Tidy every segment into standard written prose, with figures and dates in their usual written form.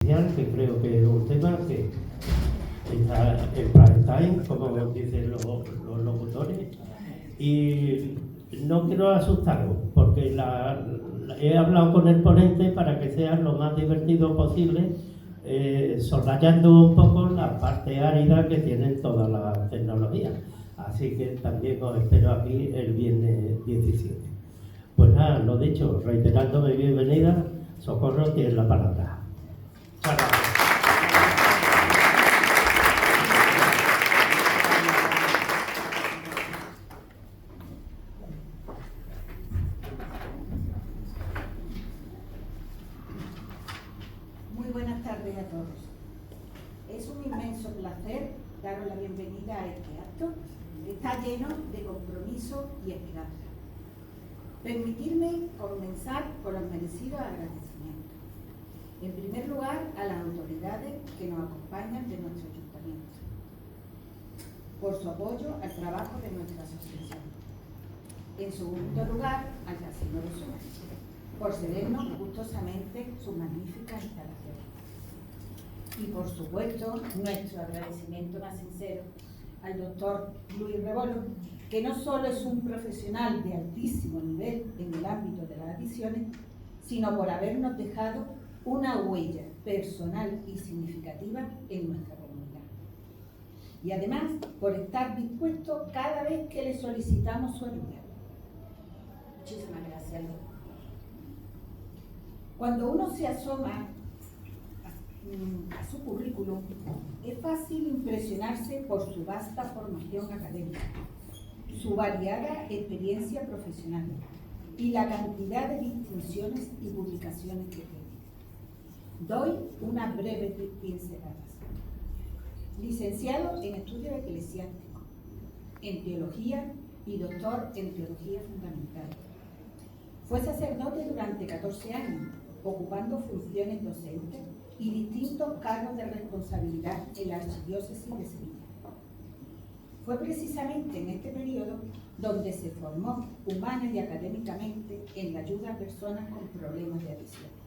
social, que creo que es un tema que está en prime time, como dicen los locutores, y no quiero asustaros, porque he hablado con el ponente para que sea lo más divertido posible, soslayando un poco la parte árida que tienen todas las tecnologías. Así que también os espero aquí el viernes 17. Pues nada, lo dicho, reiterando mi bienvenida, Socorro, tienes la palabra. Muchas gracias. Muy buenas tardes a todos. Es un inmenso placer daros la bienvenida a este acto que está lleno de compromiso y esperanza. Permitidme comenzar con los merecidos agradecimientos. En primer lugar, a las autoridades que nos acompañan de nuestro ayuntamiento, por su apoyo al trabajo de nuestra asociación. En segundo lugar, al Casino de Osuna, por cedernos gustosamente sus magníficas instalaciones. Y por supuesto, nuestro agradecimiento más sincero al doctor Luis Rebolo, que no solo es un profesional de altísimo nivel en el ámbito de las adicciones, sino por habernos dejado una huella personal y significativa en nuestra comunidad. Y además, por estar dispuesto cada vez que le solicitamos su ayuda. Muchísimas gracias, doctor. Cuando uno se asoma a su currículum, es fácil impresionarse por su vasta formación académica, su variada experiencia profesional y la cantidad de distinciones y publicaciones que tiene. Doy unas breves pinceladas. Licenciado en Estudios Eclesiásticos, en Teología y doctor en Teología Fundamental. Fue sacerdote durante 14 años, ocupando funciones docentes y distintos cargos de responsabilidad en la Archidiócesis de Sevilla. Fue precisamente en este periodo donde se formó humana y académicamente en la ayuda a personas con problemas de adicción.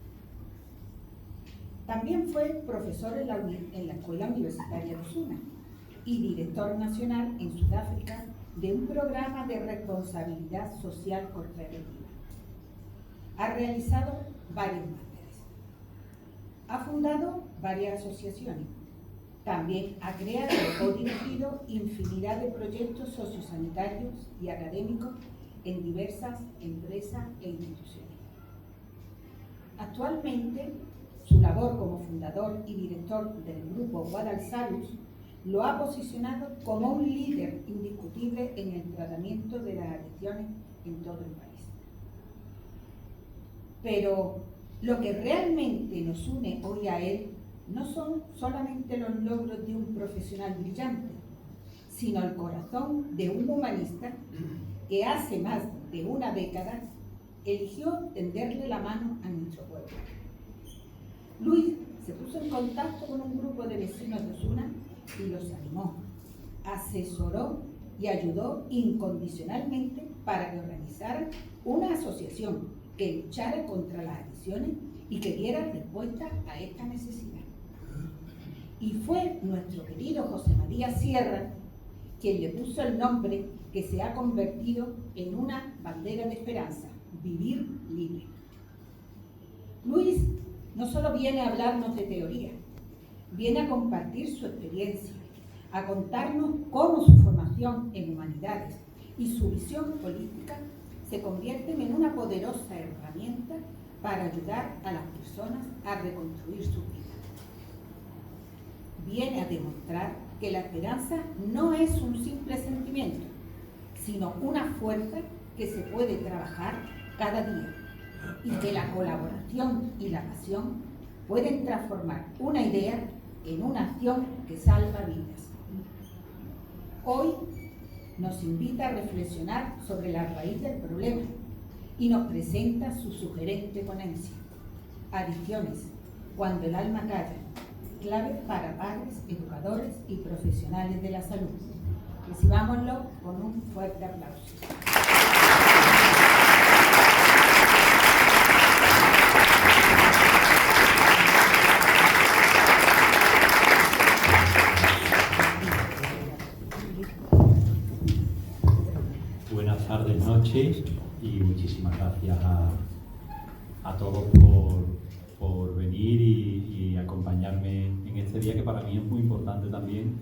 También fue profesor en la Escuela Universitaria de Osuna y director nacional en Sudáfrica de un programa de responsabilidad social corporativa. Ha realizado varios másteres. Ha fundado varias asociaciones. También ha creado o dirigido infinidad de proyectos sociosanitarios y académicos en diversas empresas e instituciones. Actualmente, su labor como fundador y director del grupo Guadalsalus lo ha posicionado como un líder indiscutible en el tratamiento de las adicciones en todo el país. Pero lo que realmente nos une hoy a él no son solamente los logros de un profesional brillante, sino el corazón de un humanista que hace más de una década eligió tenderle la mano a nuestro pueblo. Luis se puso en contacto con un grupo de vecinos de Osuna y los animó, asesoró y ayudó incondicionalmente para que organizaran una asociación que luchara contra las adicciones y que diera respuesta a esta necesidad. Y fue nuestro querido José María Sierra quien le puso el nombre que se ha convertido en una bandera de esperanza: vivir libre. Luis no solo viene a hablarnos de teoría, viene a compartir su experiencia, a contarnos cómo su formación en humanidades y su visión política se convierten en una poderosa herramienta para ayudar a las personas a reconstruir su vida. Viene a demostrar que la esperanza no es un simple sentimiento, sino una fuerza que se puede trabajar cada día y que la colaboración y la pasión pueden transformar una idea en una acción que salva vidas. Hoy nos invita a reflexionar sobre la raíz del problema y nos presenta su sugerente ponencia: Adicciones, cuando el alma calla, clave para padres, educadores y profesionales de la salud. Recibámoslo con un fuerte aplauso. noches y muchísimas gracias a todos por venir y acompañarme en este día, que para mí es muy importante también,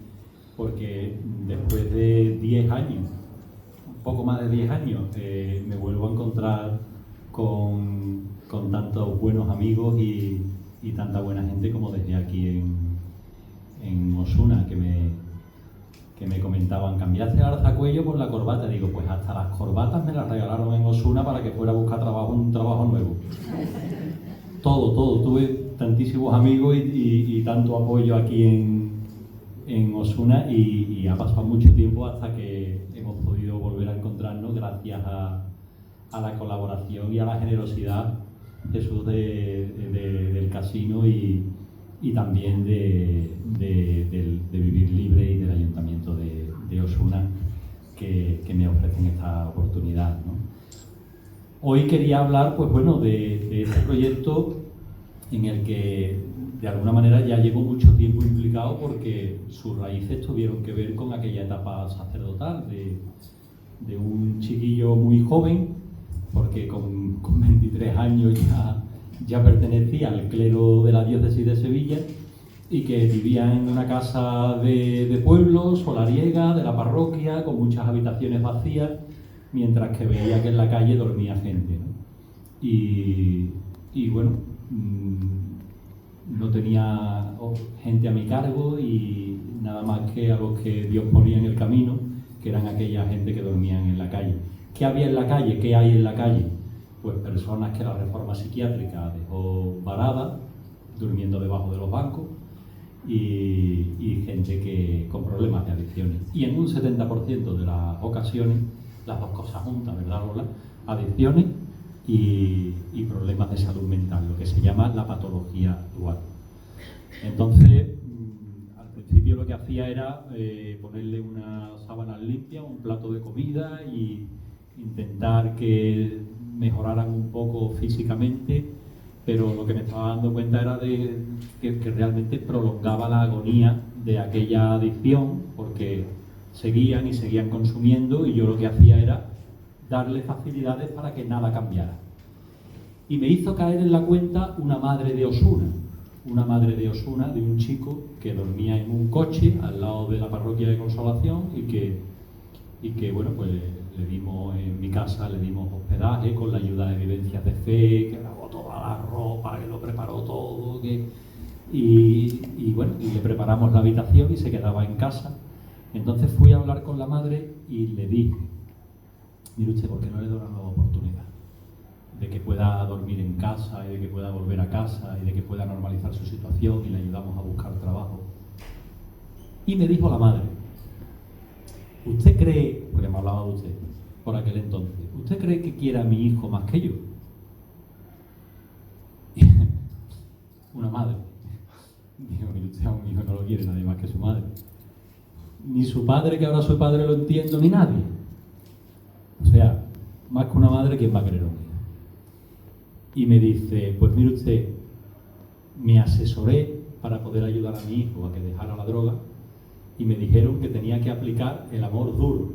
porque después de 10 años, un poco más de 10 años, me vuelvo a encontrar con tantos buenos amigos y tanta buena gente como desde aquí en Osuna, que me comentaban: cambiaste el alzacuello por la corbata. Digo, pues hasta las corbatas me las regalaron en Osuna para que fuera a buscar un trabajo nuevo. Todo. Tuve tantísimos amigos y tanto apoyo aquí en Osuna, y ha pasado mucho tiempo hasta que hemos podido volver a encontrarnos gracias a la colaboración y a la generosidad, Jesús, del casino y también de Vivir Libre y del Ayuntamiento de Osuna, que me ofrecen esta oportunidad, ¿no? Hoy quería hablar, pues bueno, de este proyecto en el que de alguna manera ya llevo mucho tiempo implicado, porque sus raíces tuvieron que ver con aquella etapa sacerdotal de un chiquillo muy joven, porque con 23 años ya pertenecía al clero de la diócesis de Sevilla, y que vivía en una casa de pueblo, solariega, de la parroquia, con muchas habitaciones vacías, mientras que veía que en la calle dormía gente, ¿no? Y bueno, no tenía gente a mi cargo, y nada más que a los que Dios ponía en el camino, que eran aquella gente que dormían en la calle. ¿Qué había en la calle? ¿Qué hay en la calle? Pues personas que la reforma psiquiátrica dejó varada, durmiendo debajo de los bancos, y gente que con problemas de adicciones. Y en un 70% de las ocasiones, las dos cosas juntas, ¿verdad, Lola? Adicciones y problemas de salud mental, lo que se llama la patología dual. Entonces, al principio lo que hacía era ponerle una sábana limpia, un plato de comida, y intentar que mejoraran un poco físicamente, pero lo que me estaba dando cuenta era que realmente prolongaba la agonía de aquella adicción, porque seguían consumiendo, y yo lo que hacía era darle facilidades para que nada cambiara. Y me hizo caer en la cuenta una madre de Osuna, de un chico que dormía en un coche al lado de la parroquia de Consolación, y que bueno, pues le dimos, en mi casa le dimos hospedaje con la ayuda de Vivencias de Fe, que lavó toda la ropa, que lo preparó todo, y bueno, y le preparamos la habitación y se quedaba en casa. Entonces fui a hablar con la madre y le dije: mire usted, ¿por qué no le da una nueva oportunidad de que pueda dormir en casa, y de que pueda volver a casa, y de que pueda normalizar su situación, y le ayudamos a buscar trabajo? Y me dijo la madre: ¿usted cree, porque me hablaba de usted por aquel entonces, ¿usted cree que quiere a mi hijo más que yo? Una madre. Digo, mire usted, a un hijo no lo quiere nadie más que su madre. Ni su padre, que ahora soy padre, lo entiendo, ni nadie. O sea, más que una madre, ¿quién va a querer a un hijo? Y me dice: pues mire usted, me asesoré para poder ayudar a mi hijo a que dejara la droga, y me dijeron que tenía que aplicar el amor duro,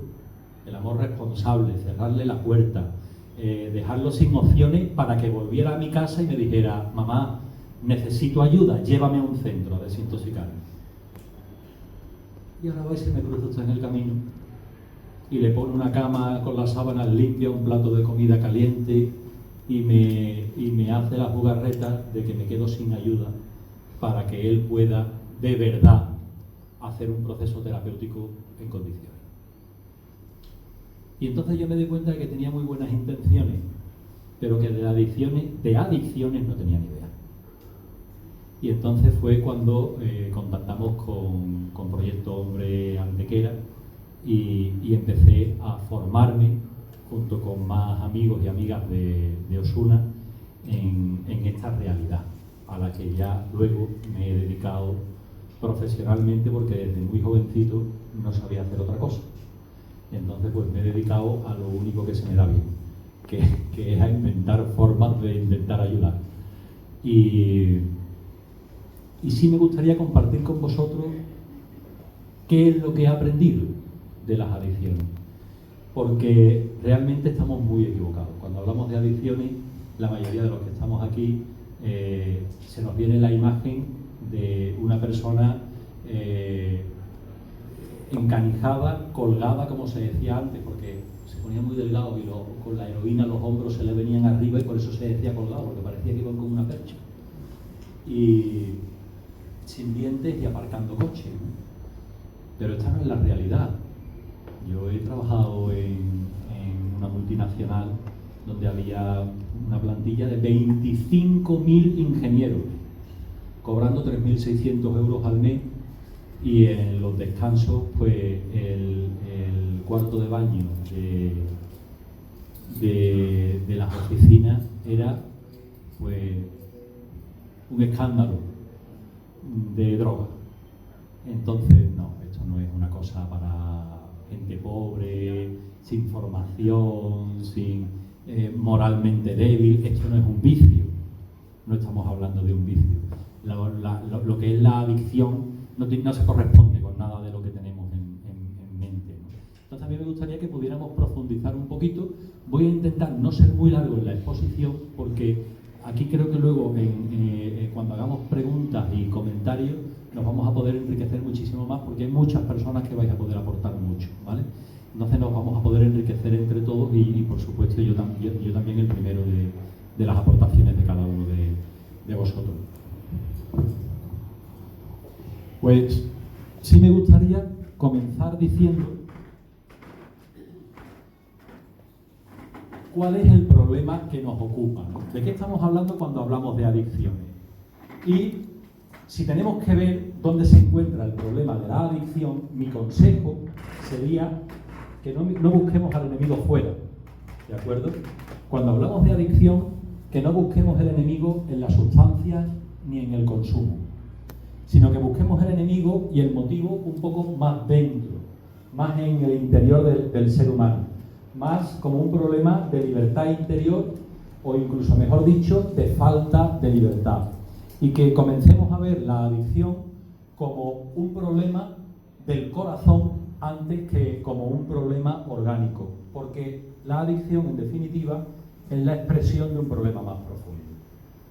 el amor responsable, cerrarle la puerta, dejarlo sin opciones, para que volviera a mi casa y me dijera: mamá, necesito ayuda, llévame a un centro a desintoxicarme. Y ahora va y se me cruza usted en el camino y le pone una cama con las sábanas limpias, un plato de comida caliente, y me hace la jugarreta de que me quedo sin ayuda para que él pueda de verdad hacer un proceso terapéutico en condiciones. Y entonces yo me di cuenta de que tenía muy buenas intenciones, pero que de adicciones no tenía ni idea. Y entonces fue cuando contactamos con Proyecto Hombre Antequera, y empecé a formarme junto con más amigos y amigas de Osuna en esta realidad, a la que ya luego me he dedicado profesionalmente, porque desde muy jovencito no sabía hacer otra cosa. Entonces pues me he dedicado a lo único que se me da bien, que es a inventar formas de intentar ayudar. Y sí me gustaría compartir con vosotros qué es lo que he aprendido de las adicciones. porque realmente estamos muy equivocados. Cuando hablamos de adicciones, la mayoría de los que estamos aquí se nos viene la imagen de una persona encanijada, colgada, como se decía antes, porque se ponía muy delgado y con la heroína los hombros se le venían arriba y por eso se decía colgado, porque parecía que iban como una percha. Y sin dientes y aparcando coches. Pero esta no es la realidad. Yo he trabajado en una multinacional donde había una plantilla de 25.000 ingenieros, cobrando 3.600 euros al mes, y en los descansos, pues el cuarto de baño de las oficinas era pues un escándalo de droga. Entonces, no, esto no es una cosa para gente pobre, sin formación, moralmente débil. Esto no es un vicio, no estamos hablando de un vicio. Lo que es la adicción no se corresponde con nada de lo que tenemos en mente, ¿no? Entonces a mí me gustaría que pudiéramos profundizar un poquito. Voy a intentar no ser muy largo en la exposición, porque aquí creo que luego cuando hagamos preguntas y comentarios nos vamos a poder enriquecer muchísimo más, porque hay muchas personas que vais a poder aportar mucho, ¿vale? Entonces nos vamos a poder enriquecer entre todos y por supuesto yo también el primero de las aportaciones de cada uno de vosotros. Pues sí me gustaría comenzar diciendo cuál es el problema que nos ocupa, ¿no? ¿De qué estamos hablando cuando hablamos de adicciones? Y si tenemos que ver dónde se encuentra el problema de la adicción, mi consejo sería que no busquemos al enemigo fuera, ¿de acuerdo? Cuando hablamos de adicción, que no busquemos el enemigo en las sustancias ni en el consumo, sino que busquemos el enemigo y el motivo un poco más dentro, más en el interior del ser humano, más como un problema de libertad interior, o incluso, mejor dicho, de falta de libertad. Y que comencemos a ver la adicción como un problema del corazón antes que como un problema orgánico, porque la adicción, en definitiva, es la expresión de un problema más profundo.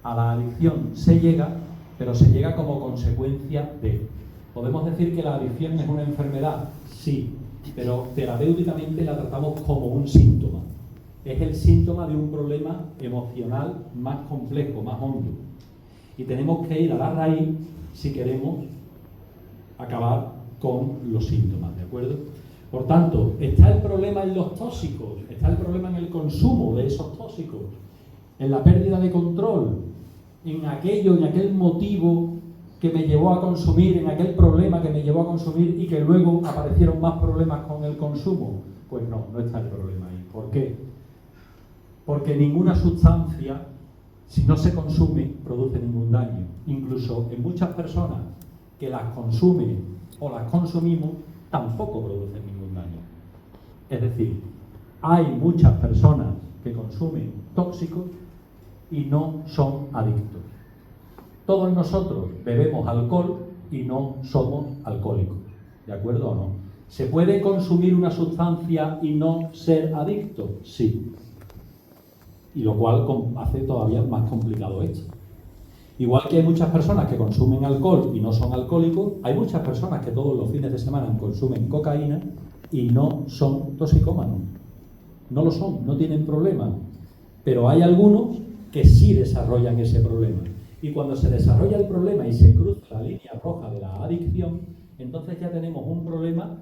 A la adicción se llega, pero se llega como consecuencia de. ¿Podemos decir que la adicción es una enfermedad? Sí, pero terapéuticamente la tratamos como un síntoma. Es el síntoma de un problema emocional más complejo, más hondo. Y tenemos que ir a la raíz si queremos acabar con los síntomas, ¿de acuerdo? Por tanto, ¿está el problema en los tóxicos? ¿Está el problema en el consumo de esos tóxicos? ¿En la pérdida de control? ¿En aquel motivo que me llevó a consumir, en aquel problema que me llevó a consumir y que luego aparecieron más problemas con el consumo? Pues no está el problema ahí. ¿Por qué? Porque ninguna sustancia, si no se consume, produce ningún daño. Incluso en muchas personas que las consumen o las consumimos, tampoco producen ningún daño. Es decir, hay muchas personas que consumen tóxicos y no son adictos. Todos nosotros bebemos alcohol y no somos alcohólicos, ¿de acuerdo o no? ¿Se puede consumir una sustancia y no ser adicto? Sí. Y lo cual hace todavía más complicado esto. Igual que hay muchas personas que consumen alcohol y no son alcohólicos, hay muchas personas que todos los fines de semana consumen cocaína y no son toxicómanos. No lo son, no tienen problema. Pero hay algunos que sí desarrollan ese problema. Y cuando se desarrolla el problema y se cruza la línea roja de la adicción, entonces ya tenemos un problema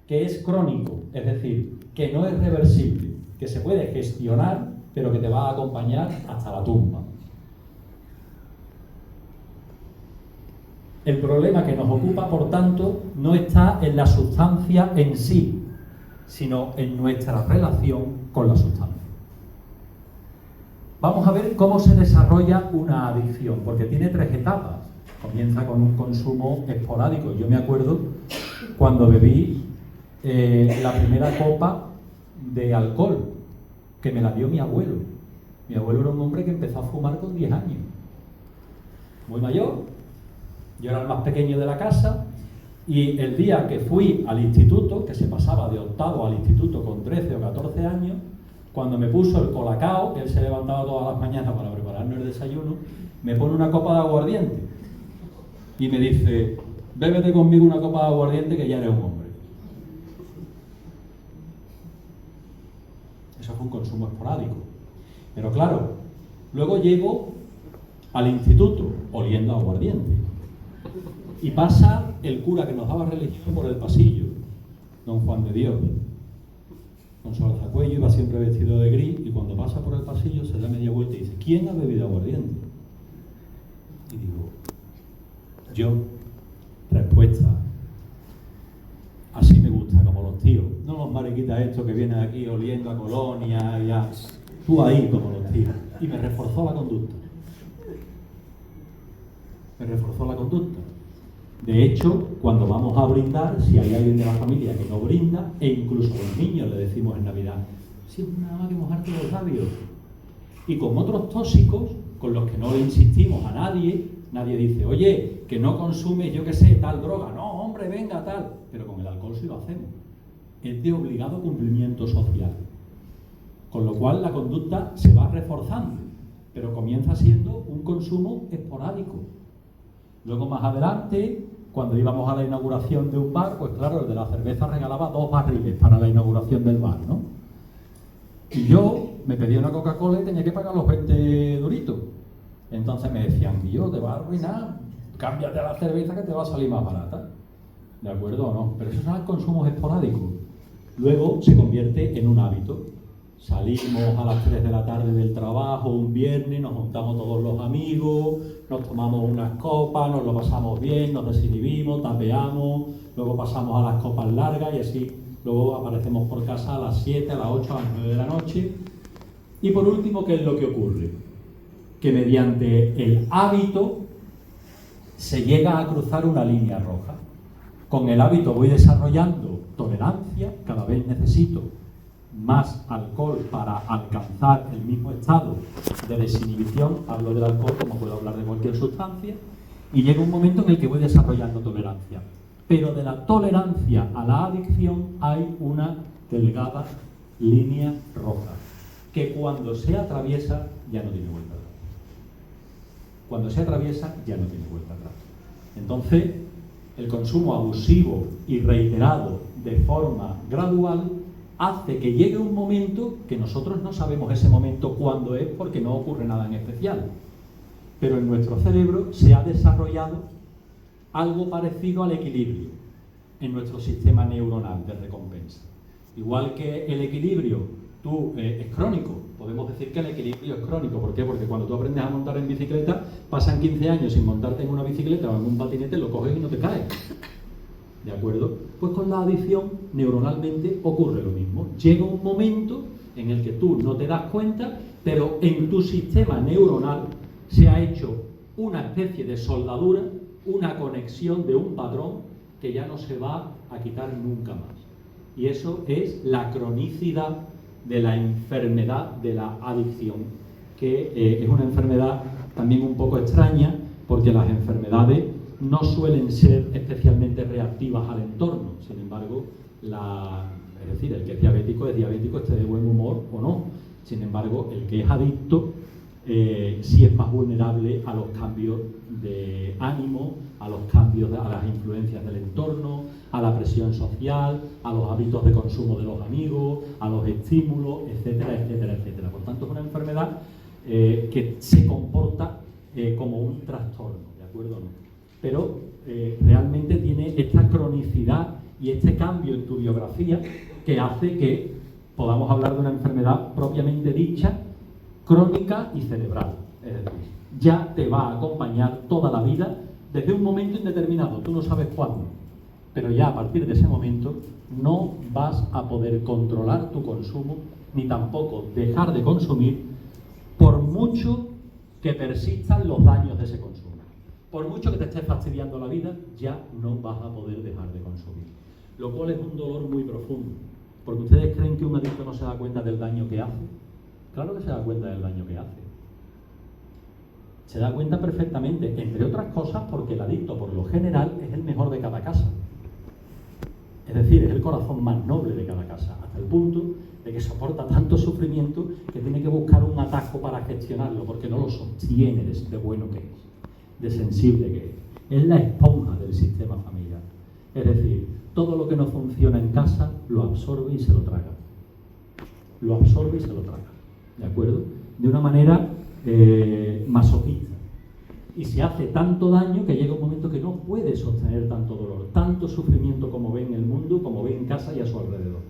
que es crónico, es decir, que no es reversible, que se puede gestionar, pero que te va a acompañar hasta la tumba. El problema que nos ocupa, por tanto, no está en la sustancia en sí, sino en nuestra relación con la sustancia. Vamos a ver cómo se desarrolla una adicción, porque tiene 3 etapas. Comienza con un consumo esporádico. Yo me acuerdo cuando bebí la primera copa de alcohol, que me la dio mi abuelo. Mi abuelo era un hombre que empezó a fumar con 10 años. Muy mayor. Yo era el más pequeño de la casa Y el día que fui al instituto, que se pasaba de octavo al instituto con 13 o 14 años, cuando me puso el colacao, que él se levantaba todas las mañanas para prepararnos el desayuno, me pone una copa de aguardiente y me dice: bébete conmigo una copa de aguardiente que ya eres un hombre. Eso fue un consumo esporádico. Pero claro, luego llego al instituto oliendo a aguardiente y pasa el cura que nos daba religión por el pasillo, don Juan de Dios, con su alzacuello, iba siempre vestido de gris, y cuando pasa por el pasillo se da media vuelta y dice: ¿quién ha bebido aguardiente? Y digo: yo. Respuesta: así me gusta, como los tíos, no los mariquitas estos que vienen aquí oliendo a colonia y a... tú ahí como los tíos. Y me reforzó la conducta. Me reforzó la conducta. De hecho, cuando vamos a brindar, si hay alguien de la familia que no brinda, e incluso a los niños le decimos en Navidad: sí, nada más que mojarte los labios. Y con otros tóxicos, con los que no le insistimos a nadie, nadie dice: oye, que no consume, yo qué sé, tal droga. No, hombre, venga, tal. Pero con el alcohol sí lo hacemos. Es de obligado cumplimiento social. Con lo cual la conducta se va reforzando, pero comienza siendo un consumo esporádico. Luego, más adelante, cuando íbamos a la inauguración de un bar, pues claro, el de la cerveza regalaba 2 barriles para la inauguración del bar, ¿no? Y yo me pedía una Coca-Cola y tenía que pagar los 20 duritos. Entonces me decían: yo te va a arruinar, cámbiate a la cerveza que te va a salir más barata. ¿De acuerdo o no? Pero esos son consumos esporádicos. Luego se convierte en un hábito. Salimos a las 3 de la tarde del trabajo un viernes, nos juntamos todos los amigos, nos tomamos unas copas, nos lo pasamos bien, nos desinhibimos, tapeamos, luego pasamos a las copas largas y así luego aparecemos por casa a las 7, a las 8, a las 9 de la noche. Y por último, ¿qué es lo que ocurre? Que mediante el hábito se llega a cruzar una línea roja. Con el hábito voy desarrollando tolerancia, cada vez necesito más alcohol para alcanzar el mismo estado de desinhibición. Hablo del alcohol como puedo hablar de cualquier sustancia, y llega un momento en el que voy desarrollando tolerancia. Pero de la tolerancia a la adicción hay una delgada línea roja, que cuando se atraviesa ya no tiene vuelta atrás. Cuando se atraviesa ya no tiene vuelta atrás. Entonces, el consumo abusivo y reiterado de forma gradual hace que llegue un momento que nosotros no sabemos ese momento cuándo es, porque no ocurre nada en especial. Pero en nuestro cerebro se ha desarrollado algo parecido al equilibrio en nuestro sistema neuronal de recompensa. Igual que el equilibrio es crónico, podemos decir que el equilibrio es crónico. ¿Por qué? Porque cuando tú aprendes a montar en bicicleta, pasan 15 años sin montarte en una bicicleta o en un patinete, lo coges y no te caes. ¿De acuerdo? Pues con la adicción, neuronalmente, ocurre lo mismo. Llega un momento en el que tú no te das cuenta, pero en tu sistema neuronal se ha hecho una especie de soldadura, una conexión de un patrón que ya no se va a quitar nunca más. Y eso es la cronicidad de la enfermedad de la adicción, que es una enfermedad también un poco extraña, porque las enfermedades no suelen ser especialmente reactivas al entorno. Sin embargo, es decir, el que es diabético, esté de buen humor o no. Sin embargo, el que es adicto sí es más vulnerable a los cambios de ánimo, a los cambios, a las influencias del entorno, a la presión social, a los hábitos de consumo de los amigos, a los estímulos, etcétera, etcétera, etcétera. Por tanto, es una enfermedad que se comporta como un trastorno, ¿de acuerdo o no? Pero realmente tiene esta cronicidad y este cambio en tu biografía que hace que podamos hablar de una enfermedad propiamente dicha, crónica y cerebral. Es decir, ya te va a acompañar toda la vida desde un momento indeterminado, tú no sabes cuándo, pero ya a partir de ese momento no vas a poder controlar tu consumo, ni tampoco dejar de consumir, por mucho que persistan los daños de ese consumo. Por mucho que te estés fastidiando la vida, ya no vas a poder dejar de consumir. Lo cual es un dolor muy profundo, porque ustedes creen que un adicto no se da cuenta del daño que hace. Claro que se da cuenta del daño que hace. Se da cuenta perfectamente, entre otras cosas, porque el adicto, por lo general, es el mejor de cada casa. corazón más noble de cada casa, hasta el punto de que soporta tanto sufrimiento que tiene que buscar un atajo para gestionarlo, porque no lo sostiene de bueno que es, de sensible que es. Es la esponja del sistema familiar. Es decir, todo lo que no funciona en casa lo absorbe y se lo traga. Lo absorbe y se lo traga. ¿De acuerdo? De una manera masoquista. Y se hace tanto daño que llega un momento que no puede sostener tanto dolor, tanto sufrimiento como ve en el mundo, como ve en casa y a su alrededor.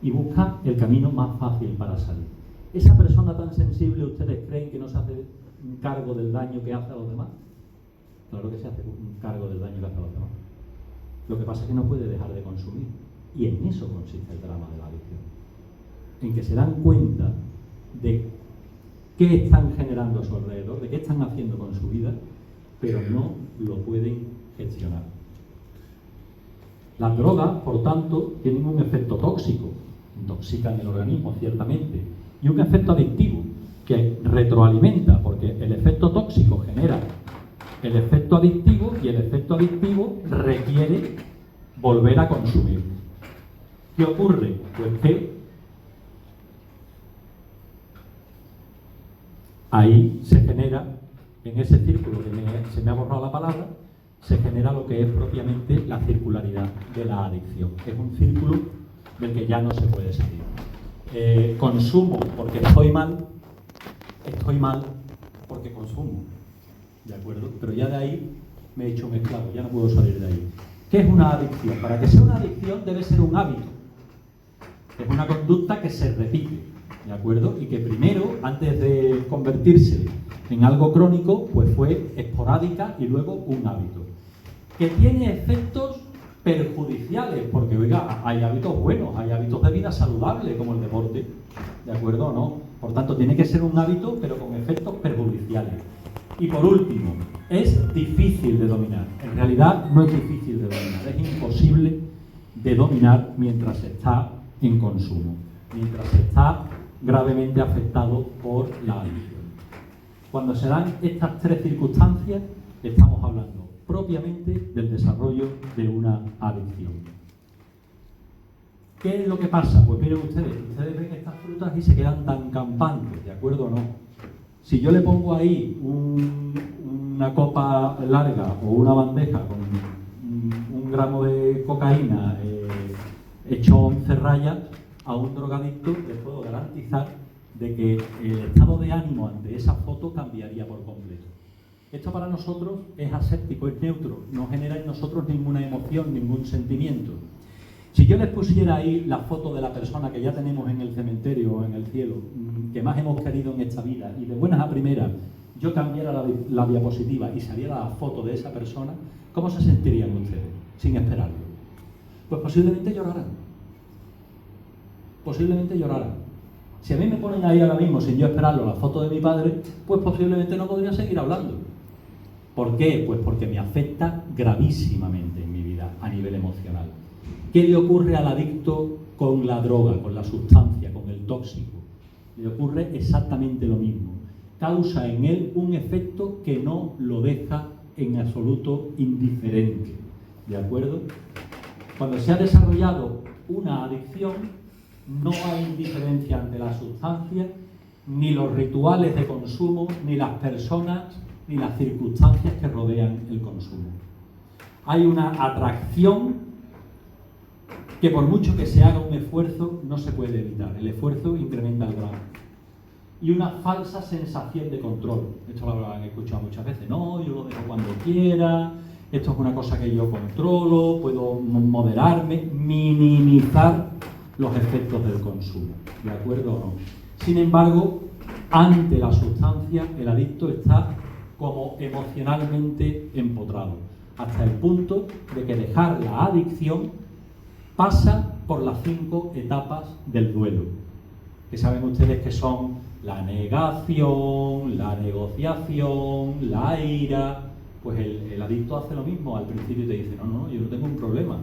Y busca el camino más fácil para salir. ¿Esa persona tan sensible ustedes creen que no se hace un cargo del daño que hace a los demás? Claro que se hace un cargo del daño que hace a los demás. Lo que pasa es que no puede dejar de consumir. Y en eso consiste el drama de la adicción. En que se dan cuenta de qué están generando a su alrededor, de qué están haciendo con su vida, pero no lo pueden gestionar. Las drogas, por tanto, tienen un efecto tóxico, intoxican el organismo, ciertamente, y un efecto adictivo, que retroalimenta, porque el efecto tóxico genera el efecto adictivo, y el efecto adictivo requiere volver a consumir. ¿Qué ocurre? Pues que ahí se genera, en ese círculo que se me ha borrado la palabra, se genera lo que es propiamente la circularidad de la adicción. Es un círculo del que ya no se puede salir. Consumo porque estoy mal porque consumo. ¿De acuerdo? Pero ya de ahí me he hecho un esclavo, ya no puedo salir de ahí. ¿Qué es una adicción? Para que sea una adicción debe ser un hábito. Es una conducta que se repite. ¿De acuerdo? Y que primero, antes de convertirse en algo crónico, pues fue esporádica y luego un hábito. Que tiene efectos perjudiciales, porque, oiga, hay hábitos buenos, hay hábitos de vida saludable, como el deporte. ¿De acuerdo o no? Por tanto, tiene que ser un hábito, pero con efectos perjudiciales. Y por último, es difícil de dominar. En realidad, no es difícil de dominar, es imposible de dominar mientras se está en consumo, mientras se está gravemente afectado por la adicción. Cuando se dan estas tres circunstancias, estamos hablando propiamente del desarrollo de una adicción. ¿Qué es lo que pasa? Pues miren ustedes ven estas frutas y se quedan tan campantes, ¿de acuerdo o no? Si yo le pongo ahí una copa larga o una bandeja con un gramo de cocaína hecho 11 rayas, a un drogadicto les puedo garantizar de que el estado de ánimo ante esa foto cambiaría por completo. Esto para nosotros es aséptico, es neutro, no genera en nosotros ninguna emoción, ningún sentimiento. Si yo les pusiera ahí la foto de la persona que ya tenemos en el cementerio o en el cielo, que más hemos querido en esta vida, y de buenas a primeras yo cambiara la diapositiva y saliera la foto de esa persona, ¿cómo se sentirían ustedes sin esperarlo? Pues posiblemente lloraran. Posiblemente lloraran. Si a mí me ponen ahí ahora mismo, sin yo esperarlo, la foto de mi padre, pues posiblemente no podría seguir hablando. ¿Por qué? Pues porque me afecta gravísimamente en mi vida a nivel emocional. ¿Qué le ocurre al adicto con la droga, con la sustancia, con el tóxico? Le ocurre exactamente lo mismo. Causa en él un efecto que no lo deja en absoluto indiferente. ¿De acuerdo? Cuando se ha desarrollado una adicción, no hay indiferencia ante la sustancia, ni los rituales de consumo, ni las personas, ni las circunstancias que rodean el consumo. Hay una atracción que por mucho que se haga un esfuerzo, no se puede evitar. El esfuerzo incrementa el grado. Y una falsa sensación de control. Esto lo han escuchado muchas veces. No, yo lo dejo cuando quiera, esto es una cosa que yo controlo, puedo moderarme, minimizar los efectos del consumo, ¿de acuerdo o no? Sin embargo, ante la sustancia, el adicto está como emocionalmente empotrado, hasta el punto de que dejar la adicción pasa por las 5 etapas del duelo, que saben ustedes que son la negación, la negociación, la ira. Pues el adicto hace lo mismo. Al principio te dice, no, yo no tengo un problema.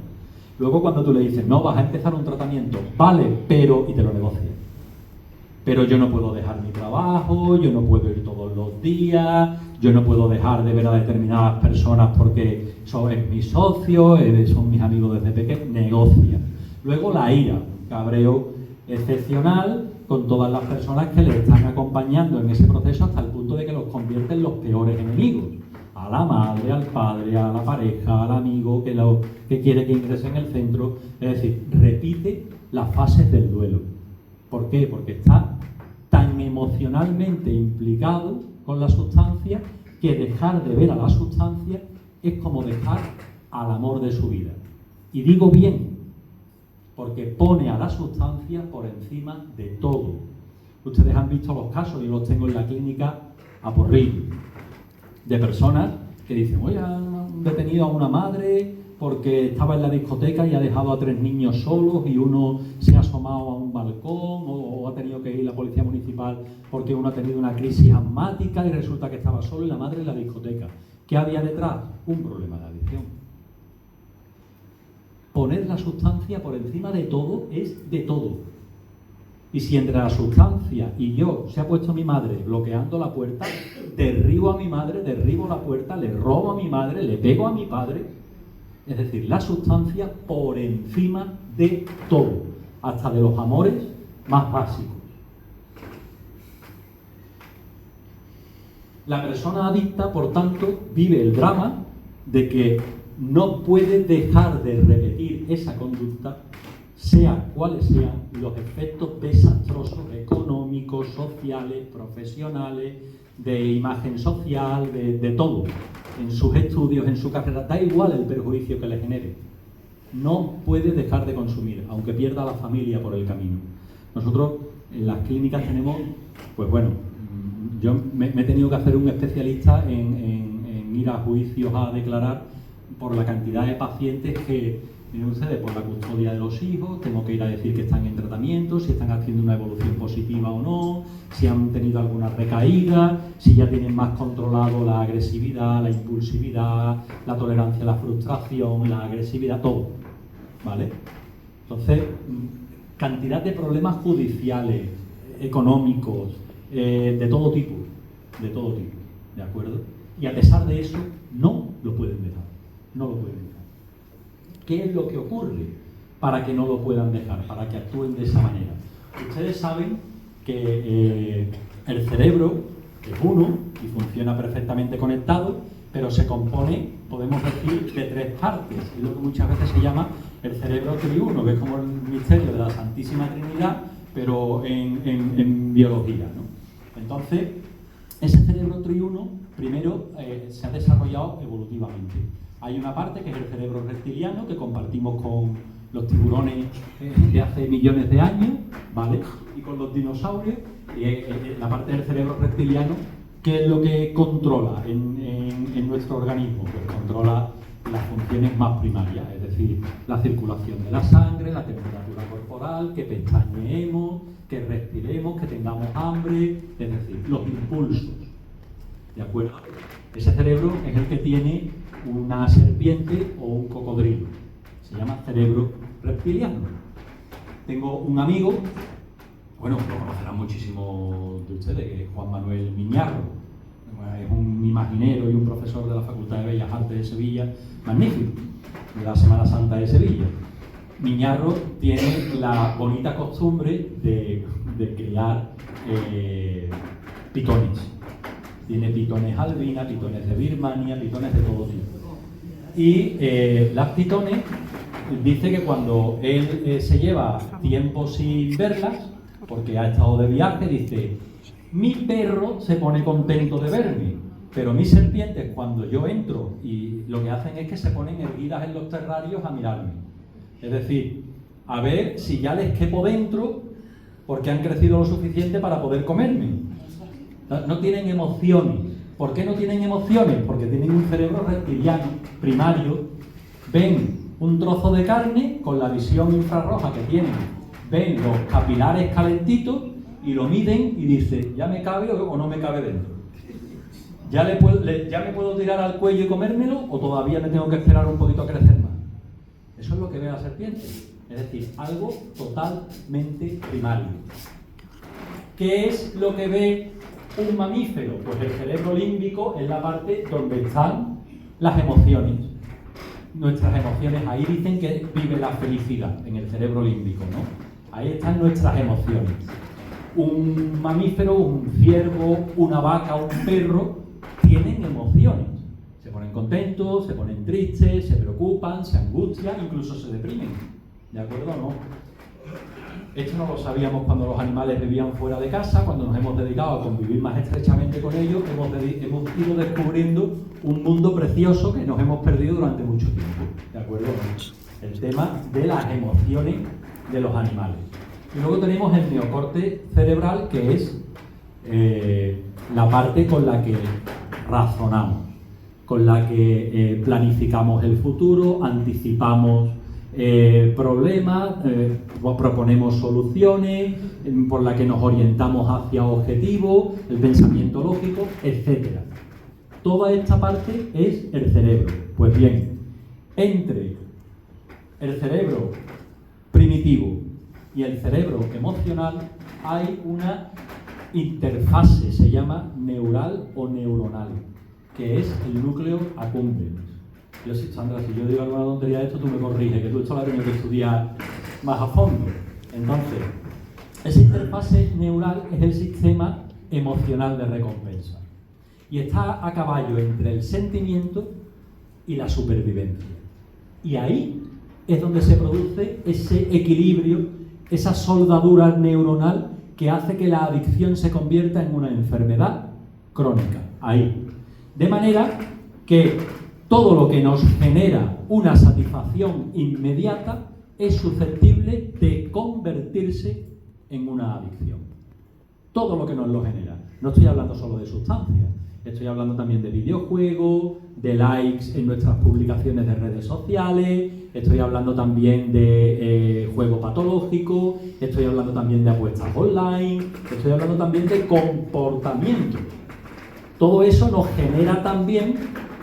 Luego cuando tú le dices, no, vas a empezar un tratamiento, vale, pero, y te lo negocia. Pero yo no puedo dejar mi trabajo, yo no puedo ir todos los días, yo no puedo dejar de ver a determinadas personas porque son mis socios, son mis amigos desde pequeño, negocia. Luego la ira, cabreo excepcional con todas las personas que le están acompañando en ese proceso hasta el punto de que los convierte en los peores enemigos. A la madre, al padre, a la pareja, al amigo que quiere que ingrese en el centro. Es decir, repite las fases del duelo. ¿Por qué? Porque está tan emocionalmente implicado con la sustancia que dejar de ver a la sustancia es como dejar al amor de su vida. Y digo bien, porque pone a la sustancia por encima de todo. Ustedes han visto los casos, yo los tengo en la clínica a porrillo, de personas que dicen, oye, han detenido a una madre porque estaba en la discoteca y ha dejado a 3 niños solos y uno se ha asomado a un balcón o ha tenido que ir la policía municipal porque uno ha tenido una crisis asmática y resulta que estaba solo y la madre en la discoteca. ¿Qué había detrás? Un problema de adicción. Poner la sustancia por encima de todo es de todo. Y si entre la sustancia y yo se ha puesto mi madre bloqueando la puerta, derribo a mi madre, derribo la puerta, le robo a mi madre, le pego a mi padre. Es decir, la sustancia por encima de todo, hasta de los amores más básicos. La persona adicta, por tanto, vive el drama de que no puede dejar de repetir esa conducta, sea cuales sean los efectos desastrosos económicos, sociales, profesionales, de imagen social, de todo, en sus estudios, en su carrera, da igual el perjuicio que le genere. No puede dejar de consumir, aunque pierda a la familia por el camino. Nosotros en las clínicas tenemos, pues bueno, yo me he tenido que hacer un especialista en ir a juicios a declarar por la cantidad de pacientes que, miren ustedes, por la custodia de los hijos, tengo que ir a decir que están en tratamiento, si están haciendo una evolución positiva o no, si han tenido alguna recaída, si ya tienen más controlado la agresividad, la impulsividad, la tolerancia a la frustración, la agresividad, todo, ¿vale? Entonces, cantidad de problemas judiciales, económicos, de todo tipo, ¿de acuerdo? Y a pesar de eso, no lo pueden dejar, no lo pueden dejar. ¿Qué es lo que ocurre para que no lo puedan dejar, para que actúen de esa manera? Ustedes saben que el cerebro es uno y funciona perfectamente conectado, pero se compone, podemos decir, de 3 partes. Es lo que muchas veces se llama el cerebro triuno, que es como el misterio de la Santísima Trinidad, pero en biología, ¿no? Entonces, ese cerebro triuno primero se ha desarrollado evolutivamente. Hay una parte que es el cerebro reptiliano, que compartimos con los tiburones de hace millones de años, ¿vale? Y con los dinosaurios, la parte del cerebro reptiliano, ¿qué es lo que controla en nuestro organismo? Pues controla las funciones más primarias, es decir, la circulación de la sangre, la temperatura corporal, que pestañeemos, que respiremos, que tengamos hambre, es decir, los impulsos, ¿de acuerdo? Ese cerebro es el que tiene una serpiente o un cocodrilo. Se llama cerebro reptiliano. Tengo un amigo, bueno, lo conocerán muchísimos de ustedes, que es Juan Manuel Miñarro. Es un imaginero y un profesor de la Facultad de Bellas Artes de Sevilla, magnífico, de la Semana Santa de Sevilla. Miñarro tiene la bonita costumbre de criar pitones. Tiene pitones albina, pitones de Birmania, pitones de todo tipo. Y las pitones, dice que cuando él se lleva tiempo sin verlas, porque ha estado de viaje, dice: mi perro se pone contento de verme, pero mis serpientes, cuando yo entro, y lo que hacen es que se ponen erguidas en los terrarios a mirarme. Es decir, a ver si ya les quepo dentro, porque han crecido lo suficiente para poder comerme. No tienen emociones. ¿Por qué no tienen emociones? Porque tienen un cerebro reptiliano, primario. Ven un trozo de carne con la visión infrarroja que tienen. Ven los capilares calentitos y lo miden y dicen: ¿ya me cabe o no me cabe dentro? ¿Ya me puedo tirar al cuello y comérmelo o todavía me tengo que esperar un poquito a crecer más? Eso es lo que ve la serpiente. Es decir, algo totalmente primario. ¿Qué es lo que ve un mamífero? Pues el cerebro límbico es la parte donde están las emociones. Nuestras emociones, ahí dicen que vive la felicidad, en el cerebro límbico, ¿no? Ahí están nuestras emociones. Un mamífero, un ciervo, una vaca, un perro, tienen emociones. Se ponen contentos, se ponen tristes, se preocupan, se angustian, incluso se deprimen. ¿De acuerdo o no? Esto no lo sabíamos cuando los animales vivían fuera de casa. Cuando nos hemos dedicado a convivir más estrechamente con ellos, hemos ido descubriendo un mundo precioso que nos hemos perdido durante mucho tiempo. ¿De acuerdo? El tema de las emociones de los animales. Y luego tenemos el neocorte cerebral, que es la parte con la que razonamos, con la que planificamos el futuro, anticipamos problemas, proponemos soluciones, por la que nos orientamos hacia objetivos, el pensamiento lógico, etc. Toda esta parte es el cerebro. Pues bien, entre el cerebro primitivo y el cerebro emocional hay una interfase, se llama neural o neuronal, que es el núcleo accumbens. Yo, Sandra, si yo digo alguna tontería de esto, tú me corriges, que tú esto lo has tenido que estudiar más a fondo. Entonces, esa interfase neural es el sistema emocional de recompensa. Y está a caballo entre el sentimiento y la supervivencia. Y ahí es donde se produce ese equilibrio, esa soldadura neuronal que hace que la adicción se convierta en una enfermedad crónica. Ahí. De manera que todo lo que nos genera una satisfacción inmediata es susceptible de convertirse en una adicción. Todo lo que nos lo genera. No estoy hablando solo de sustancias, estoy hablando también de videojuegos, de likes en nuestras publicaciones de redes sociales, estoy hablando también de juego patológico, estoy hablando también de apuestas online, estoy hablando también de comportamiento. Todo eso nos genera también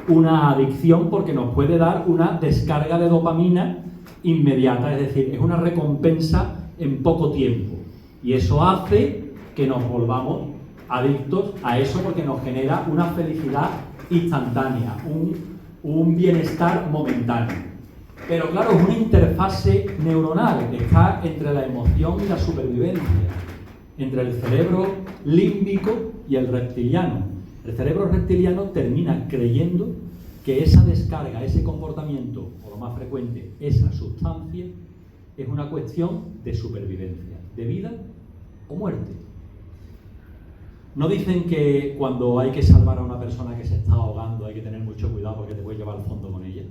una adicción porque nos puede dar una descarga de dopamina inmediata, es decir, es una recompensa en poco tiempo. Y eso hace que nos volvamos adictos a eso porque nos genera una felicidad instantánea, un bienestar momentáneo. Pero claro, es una interfase neuronal, está entre la emoción y la supervivencia, entre el cerebro límbico y el reptiliano. El cerebro reptiliano termina creyendo que esa descarga, ese comportamiento, o lo más frecuente, esa sustancia, es una cuestión de supervivencia, de vida o muerte. No dicen que cuando hay que salvar a una persona que se está ahogando hay que tener mucho cuidado porque te puedes llevar al fondo con ella.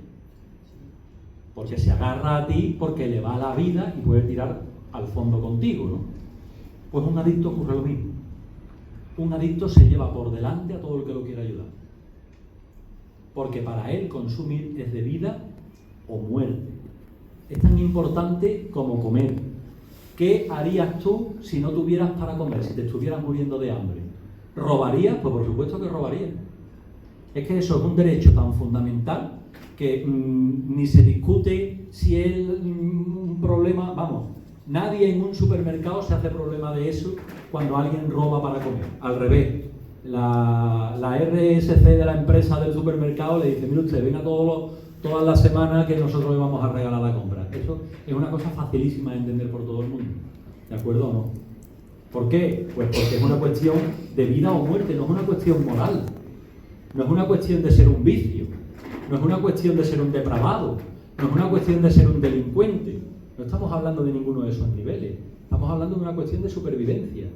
Porque se agarra a ti porque le va la vida y puede tirar al fondo contigo, ¿no? Pues un adicto ocurre lo mismo. Un adicto se lleva por delante a todo el que lo quiera ayudar. Porque para él consumir es de vida o muerte. Es tan importante como comer. ¿Qué harías tú si no tuvieras para comer, si te estuvieras muriendo de hambre? ¿Robarías? Pues por supuesto que robarías. Es que eso es un derecho tan fundamental que ni se discute si es un problema, vamos, nadie en un supermercado se hace problema de eso cuando alguien roba para comer. Al revés, la RSC de la empresa del supermercado le dice, mire usted, venga todas las semanas que nosotros le vamos a regalar la compra. Eso es una cosa facilísima de entender por todo el mundo. ¿De acuerdo o no? ¿Por qué? Pues porque es una cuestión de vida o muerte, no es una cuestión moral. No es una cuestión de ser un vicio. No es una cuestión de ser un depravado. No es una cuestión de ser un delincuente. No estamos hablando de ninguno de esos niveles. Estamos hablando de una cuestión de supervivencia.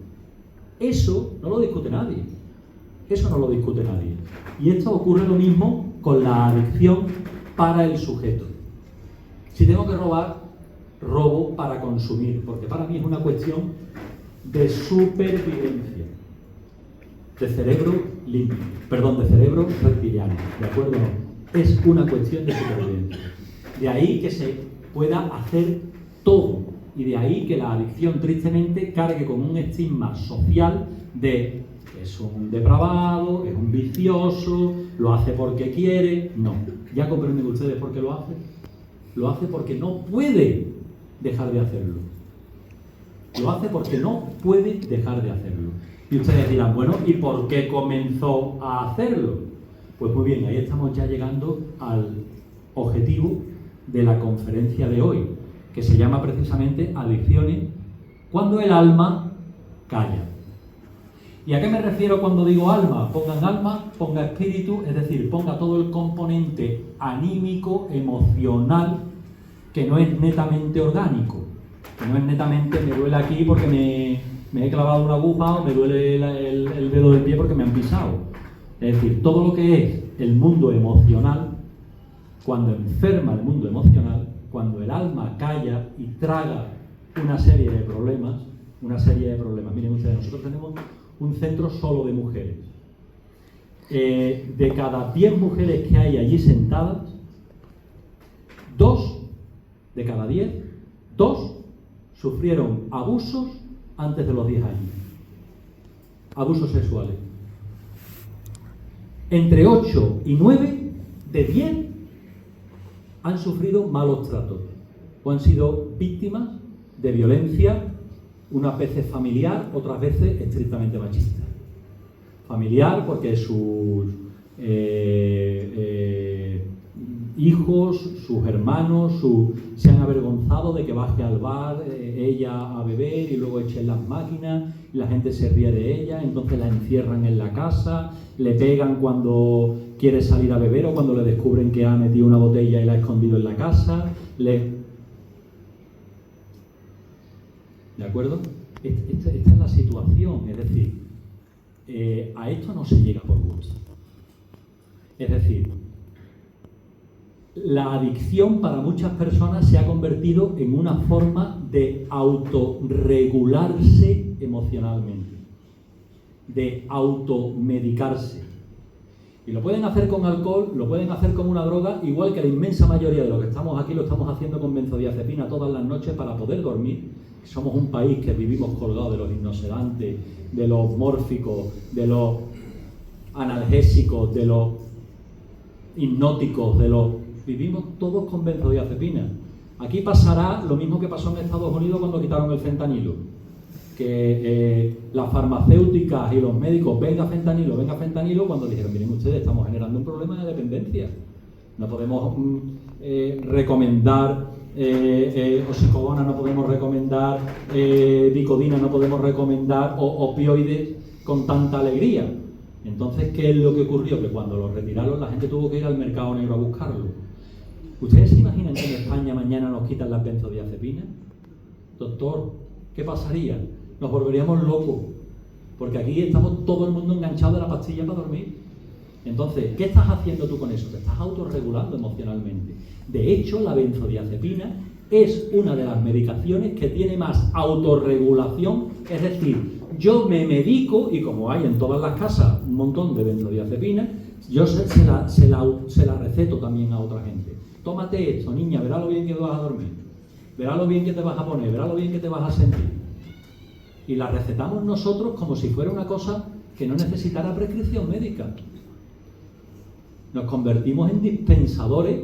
Eso no lo discute nadie. Eso no lo discute nadie. Y esto ocurre lo mismo con la adicción para el sujeto. Si tengo que robar, robo para consumir, porque para mí es una cuestión de supervivencia, de cerebro límbico, de cerebro reptiliano, ¿de acuerdo o no? Es una cuestión de supervivencia. De ahí que se pueda hacer todo, y de ahí que la adicción tristemente cargue con un estigma social de es un depravado, es un vicioso, lo hace porque quiere. No, ya comprenden ustedes por qué lo hace. Lo hace porque no puede dejar de hacerlo. Lo hace porque no puede dejar de hacerlo. Y ustedes dirán, bueno, ¿y por qué comenzó a hacerlo? Pues muy bien, ahí estamos ya llegando al objetivo de la conferencia de hoy, que se llama precisamente Adicciones cuando el alma calla. ¿Y a qué me refiero cuando digo alma? Pongan alma, ponga espíritu, es decir, ponga todo el componente anímico, emocional, que no es netamente orgánico, que no es netamente me duele aquí porque me he clavado una aguja o me duele el dedo del pie porque me han pisado. Es decir, todo lo que es el mundo emocional, cuando enferma el mundo emocional, cuando el alma calla y traga una serie de problemas. Miren ustedes, nosotros tenemos un centro solo de mujeres. De cada 10 mujeres que hay allí sentadas, 2 de cada 10, 2 sufrieron abusos antes de los 10 años. Abusos sexuales. Entre 8 y 9 de 10 han sufrido malos tratos o han sido víctimas de violencia, unas veces familiar, otras veces estrictamente machista. Familiar porque sus hijos, sus hermanos, se han avergonzado de que baje al bar ella a beber y luego echen las máquinas y la gente se ríe de ella, entonces la encierran en la casa, le pegan cuando quiere salir a beber o cuando le descubren que ha metido una botella y la ha escondido en la casa. ¿De acuerdo? Esta es la situación, es decir, a esto no se llega por gusto. Es decir, la adicción para muchas personas se ha convertido en una forma de autorregularse emocionalmente, de automedicarse. Y lo pueden hacer con alcohol, lo pueden hacer con una droga, igual que la inmensa mayoría de los que estamos aquí lo estamos haciendo con benzodiazepina todas las noches para poder dormir. Somos un país que vivimos colgados de los hipnosedantes, de los mórficos, de los analgésicos, de los hipnóticos, vivimos todos con benzodiazepina. Aquí pasará lo mismo que pasó en Estados Unidos cuando quitaron el fentanilo, que las farmacéuticas y los médicos venga fentanilo, cuando dijeron, miren ustedes, estamos generando un problema de dependencia. No podemos recomendar oxicodona, no podemos recomendar vicodina, no podemos recomendar opioides con tanta alegría. Entonces, ¿qué es lo que ocurrió? Que cuando lo retiraron la gente tuvo que ir al mercado negro a buscarlo. ¿Ustedes se imaginan que en España mañana nos quitan las benzodiazepinas? Doctor, ¿qué pasaría? Nos volveríamos locos, porque aquí estamos todo el mundo enganchado de la pastilla para dormir. Entonces, ¿qué estás haciendo tú con eso? Te estás autorregulando emocionalmente. De hecho, la benzodiazepina es una de las medicaciones que tiene más autorregulación, es decir, yo me medico y como hay en todas las casas un montón de benzodiazepina, yo se la receto también a otra gente. Tómate esto, niña, verá lo bien que vas a dormir, verá lo bien que te vas a poner, verá lo bien que te vas a sentir. Y la recetamos nosotros como si fuera una cosa que no necesitara prescripción médica. Nos convertimos en dispensadores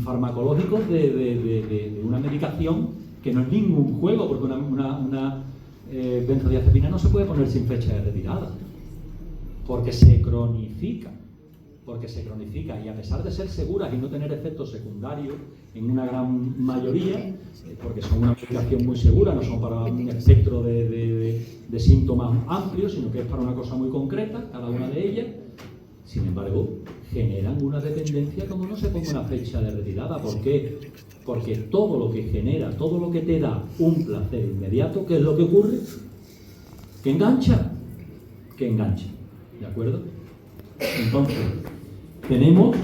farmacológicos de una medicación que no es ningún juego, porque una benzodiazepina no se puede poner sin fecha de retirada, porque se cronifica, y a pesar de ser seguras y no tener efectos secundarios en una gran mayoría, porque son una medicación muy segura, no son para un espectro de síntomas amplios, sino que es para una cosa muy concreta, cada una de ellas. Sin embargo, generan una dependencia como no se ponga una fecha de retirada. ¿Por qué? Porque todo lo que genera, todo lo que te da un placer inmediato, ¿qué es lo que ocurre? Que engancha. ¿De acuerdo? Entonces, tenemos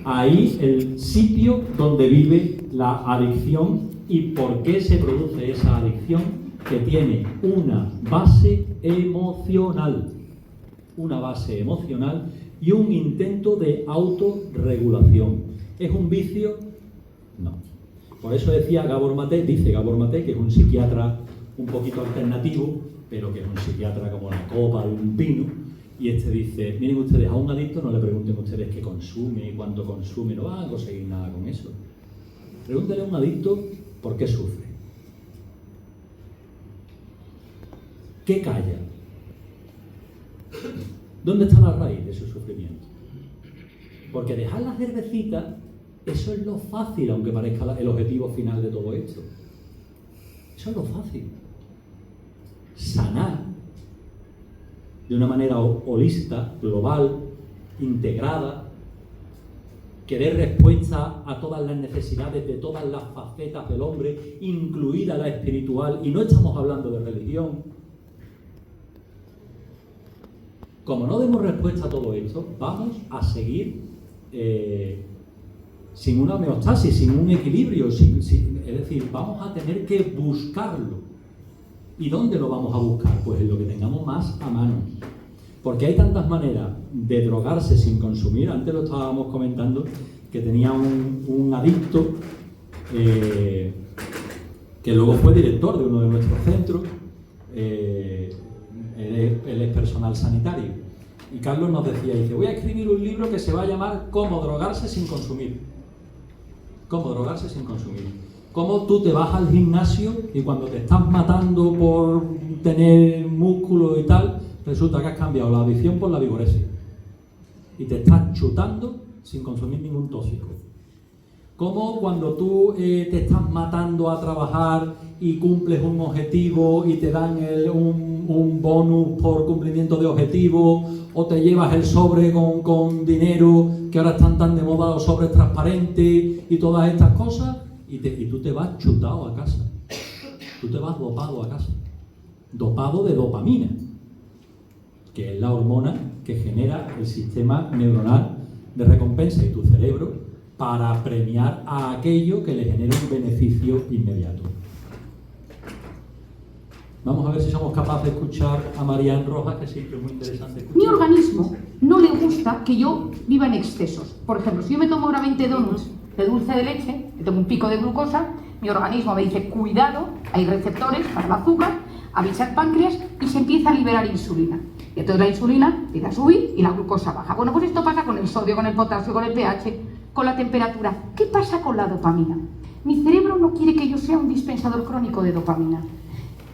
ahí el sitio donde vive la adicción y por qué se produce esa adicción, que tiene una base emocional. Y un intento de autorregulación. ¿Es un vicio? No. Por eso decía Gabor Maté, que es un psiquiatra un poquito alternativo, pero que es un psiquiatra como la copa de un pino, y dice, miren ustedes, a un adicto no le pregunten ustedes qué consume, cuánto consume, no van a conseguir nada con eso. Pregúntele a un adicto por qué sufre. ¿Qué calla? ¿Dónde está la raíz de su sufrimiento? Porque dejar la cervecita, eso es lo fácil, aunque parezca el objetivo final de todo esto. Eso es lo fácil. Sanar de una manera holística, global, integrada, que dé respuesta a todas las necesidades de todas las facetas del hombre, incluida la espiritual, y no estamos hablando de religión. Como no demos respuesta a todo esto, vamos a seguir sin una homeostasis, sin un equilibrio, es decir, vamos a tener que buscarlo. ¿Y dónde lo vamos a buscar? Pues en lo que tengamos más a mano. Porque hay tantas maneras de drogarse sin consumir. Antes lo estábamos comentando, que tenía un adicto que luego fue director de uno de nuestros centros. Él es personal sanitario. Y Carlos nos decía, dice, voy a escribir un libro que se va a llamar Cómo drogarse sin consumir. Cómo drogarse sin consumir. Cómo tú te vas al gimnasio y cuando te estás matando por tener músculo y tal, resulta que has cambiado la adicción por la vigorexia. Y te estás chutando sin consumir ningún tóxico. Cómo cuando tú te estás matando a trabajar y cumples un objetivo y te dan un bonus por cumplimiento de objetivo, o te llevas el sobre con dinero, que ahora están tan de moda los sobres transparentes y todas estas cosas, y tú te vas chutado a casa. Tú te vas dopado a casa. Dopado de dopamina, que es la hormona que genera el sistema neuronal de recompensa y tu cerebro para premiar a aquello que le genera un beneficio inmediato. Vamos a ver si somos capaces de escuchar a Marian Rojas, que siempre es muy interesante escuchar. Mi organismo no le gusta que yo viva en excesos. Por ejemplo, si yo me tomo ahora 20 donuts de dulce de leche, me tomo un pico de glucosa, mi organismo me dice, cuidado, hay receptores para el azúcar, avisa el páncreas y se empieza a liberar insulina. Y entonces la insulina empieza a subir y la glucosa baja. Bueno, pues esto pasa con el sodio, con el potasio, con el pH, con la temperatura. ¿Qué pasa con la dopamina? Mi cerebro no quiere que yo sea un dispensador crónico de dopamina.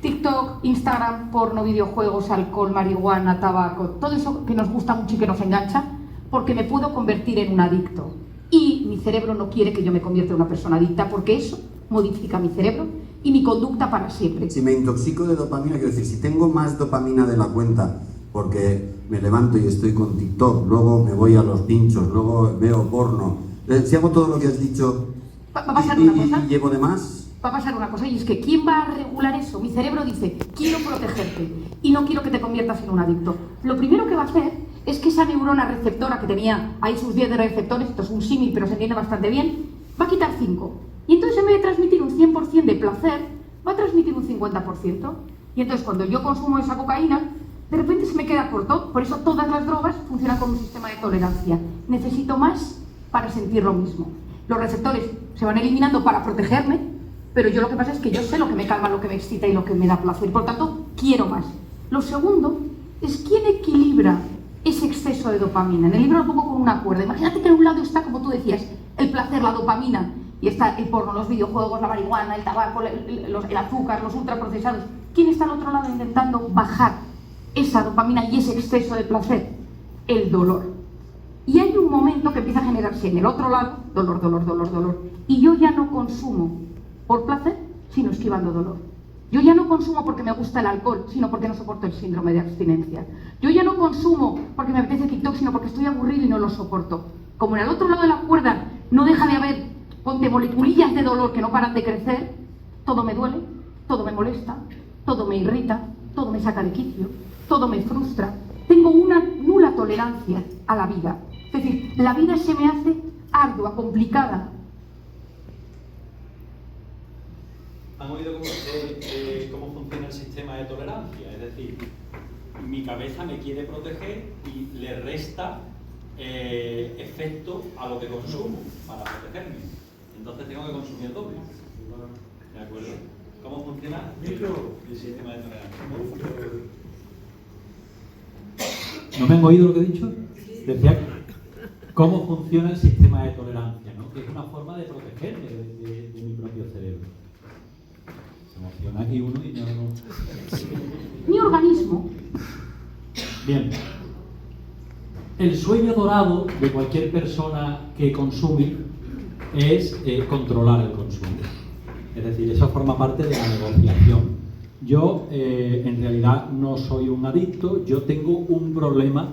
TikTok, Instagram, porno, videojuegos, alcohol, marihuana, tabaco, todo eso que nos gusta mucho y que nos engancha, porque me puedo convertir en un adicto. Y mi cerebro no quiere que yo me convierta en una persona adicta, porque eso modifica mi cerebro y mi conducta para siempre. Si me intoxico de dopamina, quiero decir, si tengo más dopamina de la cuenta, porque me levanto y estoy con TikTok, luego me voy a los pinchos, luego veo porno, si hago todo lo que has dicho va a pasar una cosa. y llevo de más... Va a pasar una cosa, y es que ¿quién va a regular eso? Mi cerebro dice, quiero protegerte y no quiero que te conviertas en un adicto. Lo primero que va a hacer es que esa neurona receptora que tenía ahí sus 10 de receptores, esto es un símil pero se entiende bastante bien, va a quitar 5. Y entonces en vez de transmitir un 100% de placer, va a transmitir un 50%. Y entonces cuando yo consumo esa cocaína, de repente se me queda corto. Por eso todas las drogas funcionan como un sistema de tolerancia. Necesito más para sentir lo mismo. Los receptores se van eliminando para protegerme, pero yo lo que pasa es que yo sé lo que me calma, lo que me excita y lo que me da placer. Por tanto, quiero más. Lo segundo es quién equilibra ese exceso de dopamina. En el libro lo pongo con una cuerda. Imagínate que en un lado está, como tú decías, el placer, la dopamina, y está el porno, los videojuegos, la marihuana, el tabaco, el azúcar, los ultraprocesados. ¿Quién está al otro lado intentando bajar esa dopamina y ese exceso de placer? El dolor. Y hay un momento que empieza a generarse en el otro lado, dolor, dolor, dolor, dolor. Y yo ya no consumo por placer, sino esquivando dolor. Yo ya no consumo porque me gusta el alcohol, sino porque no soporto el síndrome de abstinencia. Yo ya no consumo porque me apetece TikTok, sino porque estoy aburrido y no lo soporto. Como en el otro lado de la cuerda no deja de haber, ponte, moleculillas de dolor que no paran de crecer, todo me duele, todo me molesta, todo me irrita, todo me saca de quicio, todo me frustra. Tengo una nula tolerancia a la vida. Es decir, la vida se me hace ardua, complicada. ¿Han oído cómo funciona el sistema de tolerancia? Es decir, mi cabeza me quiere proteger y le resta efecto a lo que consumo para protegerme. Entonces tengo que consumir el doble. ¿De acuerdo? ¿Cómo funciona el sistema de tolerancia? ¿No me han oído lo que he dicho? Decía cómo funciona el sistema de tolerancia, ¿no? Que es una forma de protegerme de mi propio cerebro. Se emociona aquí uno y no... Mi organismo mismo. Bien. El sueño dorado de cualquier persona que consume es controlar el consumo. Es decir, eso forma parte de la negociación. Yo, en realidad, no soy un adicto, yo tengo un problema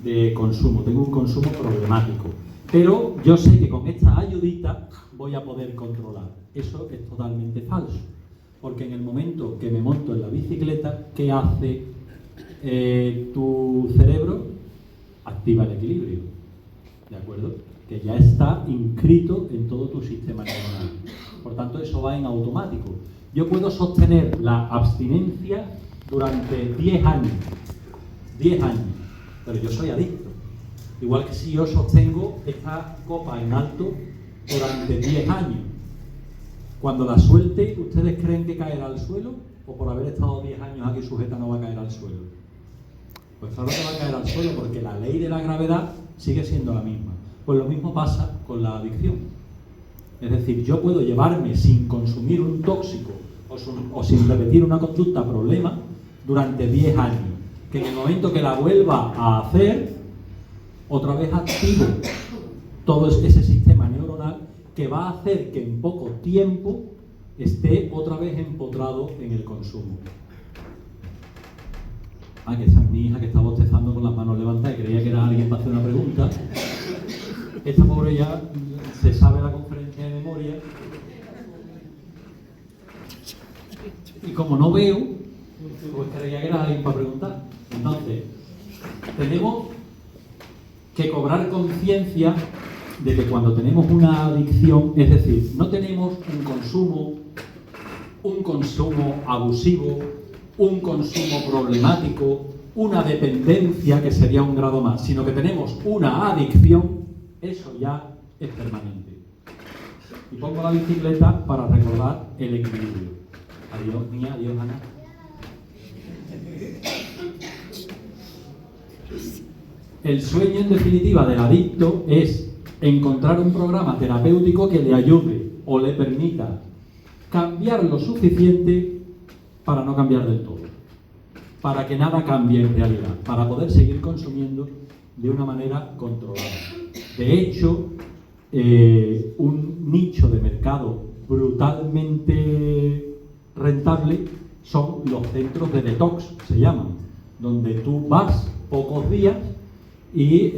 de consumo, tengo un consumo problemático. Pero yo sé que con esta ayudita voy a poder controlar. Eso es totalmente falso. Porque en el momento que me monto en la bicicleta, ¿qué hace tu cerebro? Activa el equilibrio. ¿De acuerdo? Que ya está inscrito en todo tu sistema neuronal. Por tanto, eso va en automático. Yo puedo sostener la abstinencia durante 10 años. 10 años. Pero yo soy adicto. Igual que si yo sostengo esta copa en alto durante 10 años. Cuando la suelte, ¿ustedes creen que caerá al suelo? ¿O por haber estado 10 años aquí sujeta no va a caer al suelo? Pues claro que va a caer al suelo porque la ley de la gravedad sigue siendo la misma. Pues lo mismo pasa con la adicción. Es decir, yo puedo llevarme sin consumir un tóxico o sin repetir una conducta problema durante 10 años. Que en el momento que la vuelva a hacer, otra vez activo todo ese sistema neuronal que va a hacer que en poco tiempo esté otra vez empotrado en el consumo. Que esa es mi hija que está bostezando con las manos levantadas y creía que era alguien para hacer una pregunta. Esta pobre ya se sabe la conferencia de memoria. Y como no veo, pues creía que era alguien para preguntar. Entonces, tenemos que cobrar conciencia de que cuando tenemos una adicción, es decir, no tenemos un consumo abusivo, un consumo problemático, una dependencia que sería un grado más, sino que tenemos una adicción, eso ya es permanente. Y pongo la bicicleta para recordar el equilibrio. Adiós mía, adiós Ana. El sueño, en definitiva, del adicto es encontrar un programa terapéutico que le ayude o le permita cambiar lo suficiente para no cambiar del todo, para que nada cambie en realidad, para poder seguir consumiendo de una manera controlada. De hecho, un nicho de mercado brutalmente rentable son los centros de detox, se llaman, donde tú vas pocos días y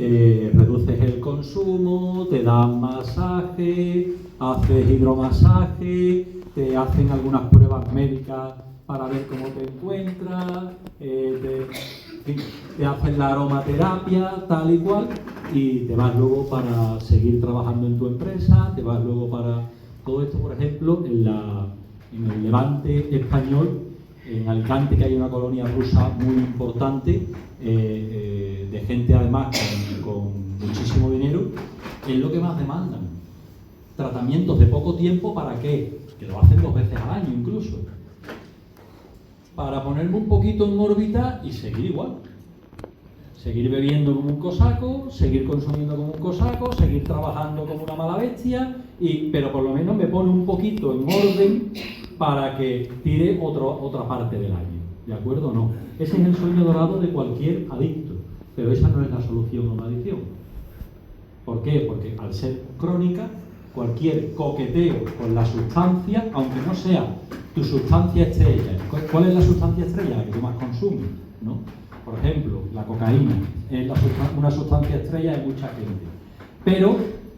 reduces el consumo, te dan masaje, haces hidromasaje, te hacen algunas pruebas médicas para ver cómo te encuentras, te hacen la aromaterapia, tal y cual, y te vas luego para seguir trabajando en tu empresa, te vas luego para todo esto, por ejemplo, en el Levante español, en Alicante, que hay una colonia rusa muy importante, de gente además con muchísimo dinero, es lo que más demandan. Tratamientos de poco tiempo, ¿para qué? Que lo hacen 2 veces al año incluso. Para ponerme un poquito en órbita y seguir igual. Seguir bebiendo como un cosaco, seguir consumiendo como un cosaco, seguir trabajando como una mala bestia, pero por lo menos me pone un poquito en orden para que tire otra parte del año. ¿De acuerdo o no? Ese es el sueño dorado de cualquier adicto, pero esa no es la solución a una adicción. ¿Por qué? Porque al ser crónica, cualquier coqueteo con la sustancia, aunque no sea tu sustancia estrella. ¿Cuál es la sustancia estrella? La que tú más consumes, ¿no? Por ejemplo, la cocaína es una sustancia estrella de mucha gente. Pero,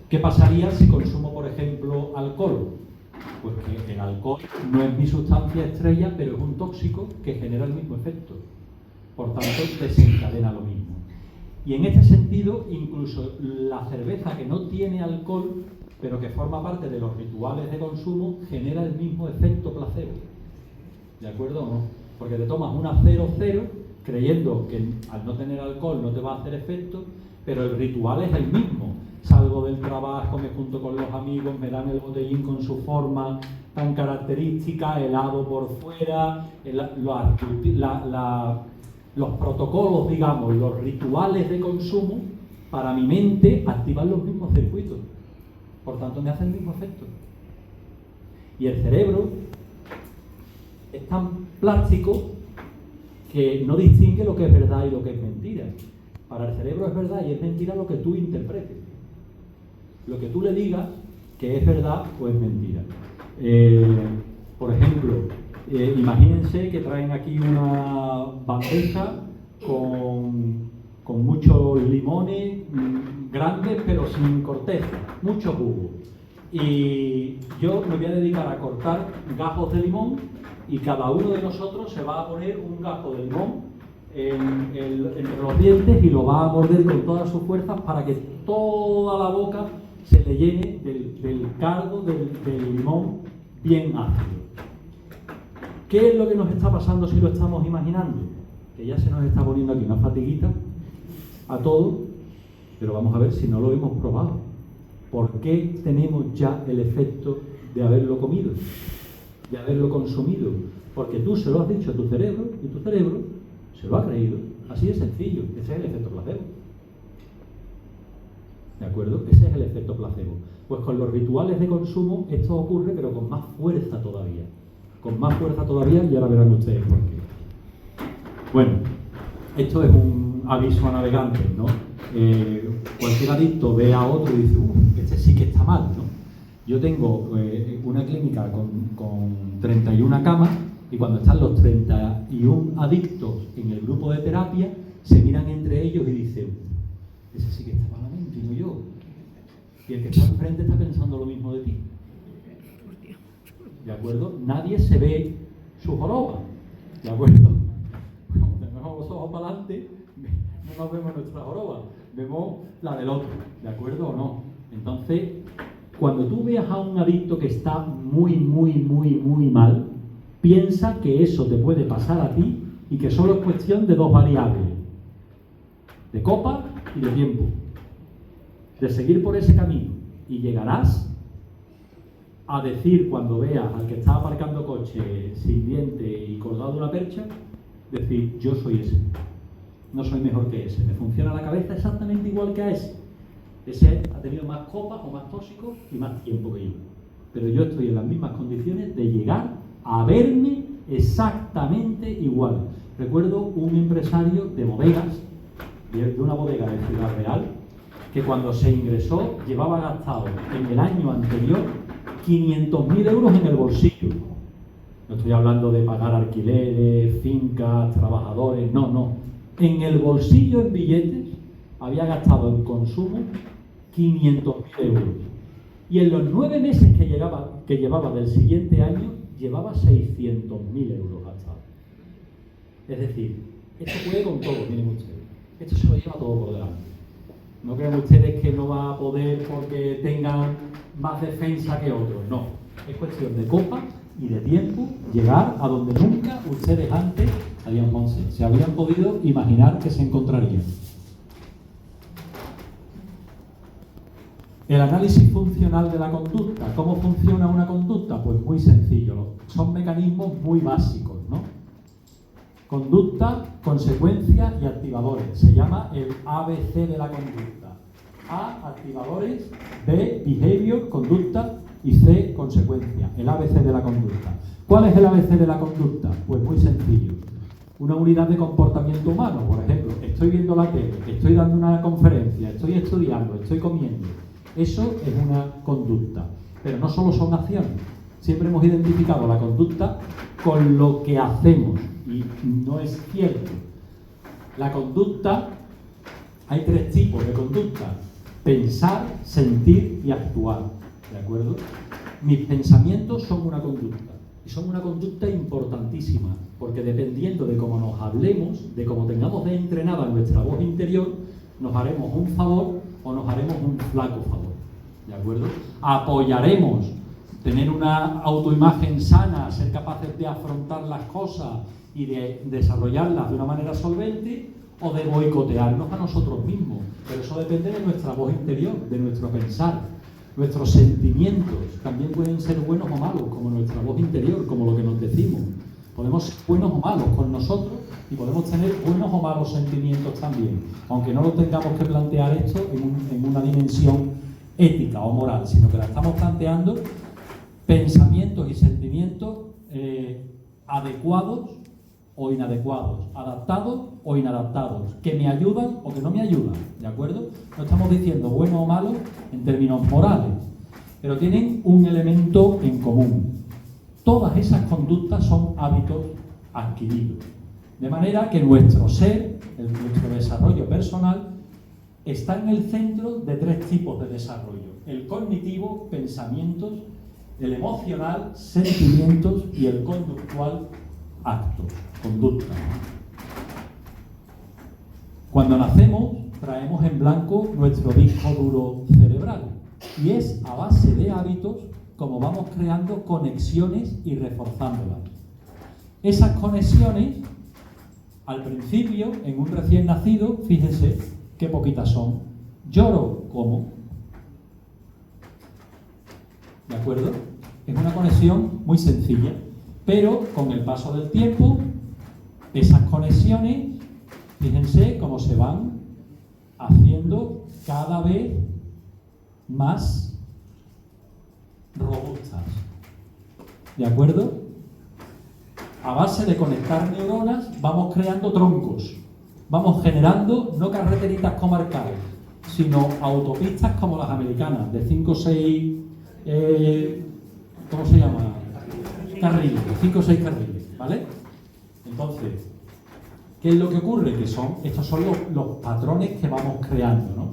¿qué pasaría si consumo, por ejemplo, alcohol? Pues que el alcohol no es mi sustancia estrella, pero es un tóxico que genera el mismo efecto. Por tanto, desencadena lo mismo. Y en este sentido, incluso la cerveza que no tiene alcohol, pero que forma parte de los rituales de consumo, genera el mismo efecto placebo. ¿De acuerdo o no? Porque te tomas una 0,0 creyendo que al no tener alcohol no te va a hacer efecto, pero el ritual es el mismo. Salgo del trabajo, me junto con los amigos, me dan el botellín con su forma tan característica, helado por fuera, los protocolos, digamos, los rituales de consumo, para mi mente activan los mismos circuitos. Por tanto, me hacen el mismo efecto. Y el cerebro es tan plástico que no distingue lo que es verdad y lo que es mentira. Para el cerebro es verdad y es mentira lo que tú interpretes. Lo que tú le digas que es verdad o es mentira. Por ejemplo, imagínense que traen aquí una bandeja con muchos limones grandes pero sin corteza, mucho jugo. Y yo me voy a dedicar a cortar gajos de limón y cada uno de nosotros se va a poner un gajo de limón entre los dientes y lo va a morder con todas sus fuerzas para que toda la boca se le llene del caldo del limón bien ácido. ¿Qué es lo que nos está pasando si lo estamos imaginando? Que ya se nos está poniendo aquí una fatiguita a todos, pero vamos a ver si no lo hemos probado. ¿Por qué tenemos ya el efecto de haberlo comido, de haberlo consumido? Porque tú se lo has dicho a tu cerebro y tu cerebro se lo ha creído. Así de sencillo. Ese es el efecto placebo. ¿De acuerdo? Ese es el efecto placebo. Pues con los rituales de consumo esto ocurre, pero con más fuerza todavía. Con más fuerza todavía, y ahora verán ustedes por qué. Bueno, esto es un aviso a navegantes, ¿no? Cualquier adicto ve a otro y dice, este sí que está mal, ¿no? Yo tengo una clínica con 31 camas y cuando están los 31 adictos en el grupo de terapia, se miran entre ellos y dicen, ese sí que está malamente, no yo. Y el que está enfrente está pensando lo mismo de ti. ¿De acuerdo? Nadie se ve su joroba. ¿De acuerdo? Cuando tenemos los ojos para adelante, no nos vemos nuestra joroba, vemos la del otro. ¿De acuerdo o no? Entonces, cuando tú veas a un adicto que está muy mal, piensa que eso te puede pasar a ti y que solo es cuestión de dos variables: de copa y de tiempo. De seguir por ese camino. Y llegarás a decir, cuando veas al que está aparcando coche sin diente y colgado de una percha, decir, yo soy ese. No soy mejor que ese. Me funciona la cabeza exactamente igual que a ese. Ese ha tenido más copas o más tóxicos y más tiempo que yo. Pero yo estoy en las mismas condiciones de llegar a verme exactamente igual. Recuerdo un empresario de bodegas, de una bodega de Ciudad Real, que cuando se ingresó llevaba gastado en el año anterior 500.000 euros en el bolsillo. No estoy hablando de pagar alquileres, fincas, trabajadores, no. En el bolsillo, en billetes, había gastado en consumo 500.000 euros. Y en los 9 meses que llevaba del siguiente año, llevaba 600.000 euros gastados. Es decir, esto puede con todo, miren ustedes. Esto se lo lleva todo por delante. No crean ustedes que no va a poder porque tengan más defensa que otros. No. Es cuestión de copa y de tiempo llegar a donde nunca ustedes antes se habían podido imaginar que se encontrarían. El análisis funcional de la conducta. ¿Cómo funciona una conducta? Pues muy sencillo. Son mecanismos muy básicos, ¿no? Conducta, consecuencia y activadores. Se llama el ABC de la conducta. A, activadores, B, behavior, conducta, y C, consecuencia. El ABC de la conducta. ¿Cuál es el ABC de la conducta? Pues muy sencillo. Una unidad de comportamiento humano, por ejemplo, estoy viendo la tele, estoy dando una conferencia, estoy estudiando, estoy comiendo. Eso es una conducta. Pero no solo son acciones. Siempre hemos identificado la conducta con lo que hacemos. Y no es cierto. La conducta, hay 3 tipos de conducta: pensar, sentir y actuar. ¿De acuerdo? Mis pensamientos son una conducta. Y son una conducta importantísima, porque dependiendo de cómo nos hablemos, de cómo tengamos de entrenada nuestra voz interior, nos haremos un favor o nos haremos un flaco favor. ¿De acuerdo? Apoyaremos tener una autoimagen sana, ser capaces de afrontar las cosas y de desarrollarlas de una manera solvente, o de boicotearnos a nosotros mismos. Pero eso depende de nuestra voz interior, de nuestro pensar. Nuestros sentimientos también pueden ser buenos o malos, como nuestra voz interior, como lo que nos decimos. Podemos ser buenos o malos con nosotros y podemos tener buenos o malos sentimientos también, aunque no lo tengamos que plantear esto en una dimensión ética o moral, sino que la estamos planteando pensamientos y sentimientos adecuados o inadecuados, adaptados o inadaptados, que me ayudan o que no me ayudan, ¿de acuerdo? No estamos diciendo bueno o malo en términos morales, pero tienen un elemento en común. Todas esas conductas son hábitos adquiridos. De manera que nuestro ser, nuestro desarrollo personal, está en el centro de 3 tipos de desarrollo: el cognitivo, pensamientos; el emocional, sentimientos; y el conductual, actos, conducta. Cuando nacemos, traemos en blanco nuestro disco duro cerebral, y es a base de hábitos como vamos creando conexiones y reforzándolas. Esas conexiones, al principio, en un recién nacido, fíjense qué poquitas son. Lloro, ¿cómo? ¿De acuerdo? Es una conexión muy sencilla, pero con el paso del tiempo, esas conexiones, fíjense cómo se van haciendo cada vez más robustas. ¿De acuerdo? A base de conectar neuronas, vamos creando troncos. Vamos generando no carreteritas comarcales, sino autopistas como las americanas, de 5 o 6... ¿cómo se llama? Carriles, 5 o 6 carriles, ¿vale? Entonces, ¿qué es lo que ocurre? Que estos son los patrones que vamos creando, ¿no?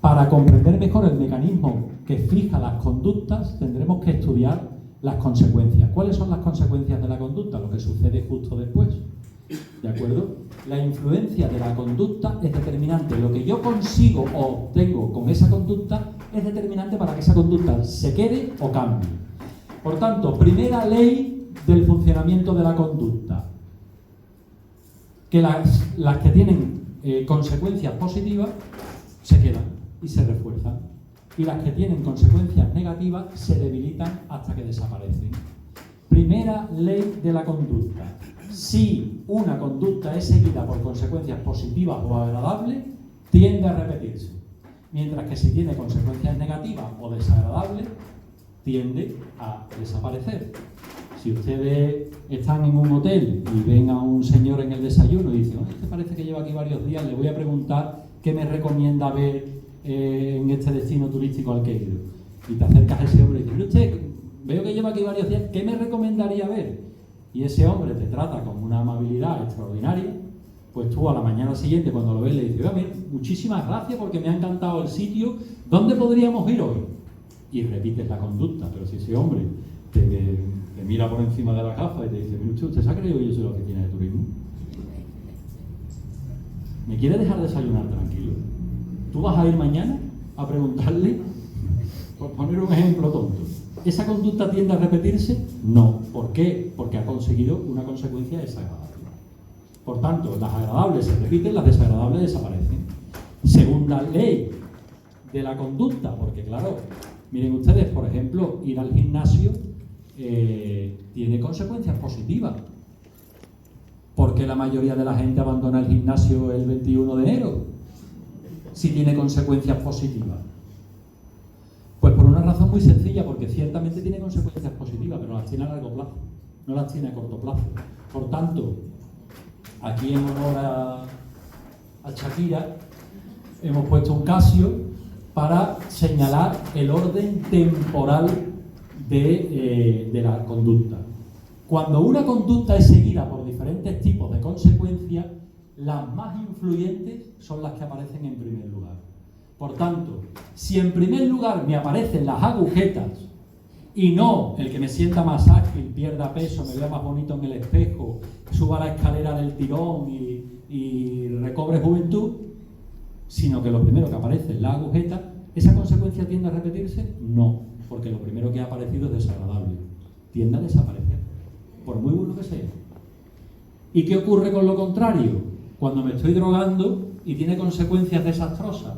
Para comprender mejor el mecanismo que fija las conductas, tendremos que estudiar las consecuencias. ¿Cuáles son las consecuencias de la conducta? Lo que sucede justo después, ¿de acuerdo? La influencia de la conducta es determinante. Lo que yo consigo o obtengo con esa conducta es determinante para que esa conducta se quede o cambie. Por tanto, primera ley del funcionamiento de la conducta: que las que tienen consecuencias positivas se quedan y se refuerzan, y las que tienen consecuencias negativas se debilitan hasta que desaparecen. Primera ley de la conducta: si una conducta es seguida por consecuencias positivas o agradables, tiende a repetirse, mientras que si tiene consecuencias negativas o desagradables, tiende a desaparecer. Si ustedes están en un hotel y ven a un señor en el desayuno y dicen: este parece que lleva aquí varios días, le voy a preguntar qué me recomienda ver en este destino turístico al que he ido. Y te acercas a ese hombre y dices: usted, veo que lleva aquí varios días, ¿qué me recomendaría ver? Y ese hombre te trata con una amabilidad extraordinaria. Pues tú a la mañana siguiente, cuando lo ves, le dices: muchísimas gracias porque me ha encantado el sitio, ¿dónde podríamos ir hoy? Y repites la conducta. Pero si ese hombre te mira por encima de la gafa y te dice: mire usted se ha creído que yo soy la oficina de turismo, ¿me quiere dejar desayunar tranquilo? ¿Tú vas a ir mañana a preguntarle? Por poner un ejemplo tonto. ¿Esa conducta tiende a repetirse? No. ¿Por qué? Porque ha conseguido una consecuencia desagradable. Por tanto, las agradables se repiten, las desagradables desaparecen. Segunda ley de la conducta, porque claro, miren ustedes, por ejemplo, ir al gimnasio tiene consecuencias positivas. ¿Por qué la mayoría de la gente abandona el gimnasio el 21 de enero? Si tiene consecuencias positivas. Pues por una razón muy sencilla, porque ciertamente tiene consecuencias positivas, pero las tiene a largo plazo, no las tiene a corto plazo. Por tanto, aquí en honor a Shakira, hemos puesto un Casio para señalar el orden temporal de la conducta. Cuando una conducta es seguida por diferentes tipos de consecuencias, las más influyentes son las que aparecen en primer lugar. Por tanto, si en primer lugar me aparecen las agujetas y no el que me sienta más ágil, pierda peso, me vea más bonito en el espejo, suba la escalera del tirón y recobre juventud, sino que lo primero que aparece es la agujeta, ¿esa consecuencia tiende a repetirse? No, porque lo primero que ha aparecido es desagradable, tiende a desaparecer, por muy bueno que sea. ¿Y qué ocurre con lo contrario? Cuando me estoy drogando y tiene consecuencias desastrosas,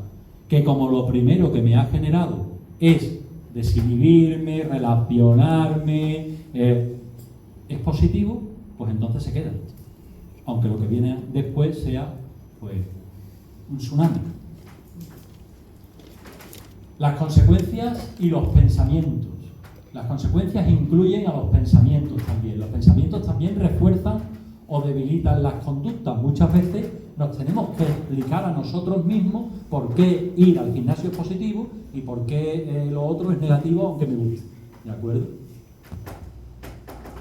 que como lo primero que me ha generado es desinhibirme, relacionarme, es positivo, pues entonces se queda. Aunque lo que viene después sea, pues, un tsunami. Las consecuencias y los pensamientos. Las consecuencias incluyen a los pensamientos también. Los pensamientos también refuerzan o debilitan las conductas. Muchas veces nos tenemos que explicar a nosotros mismos por qué ir al gimnasio es positivo y por qué lo otro es negativo, aunque me guste. ¿De acuerdo?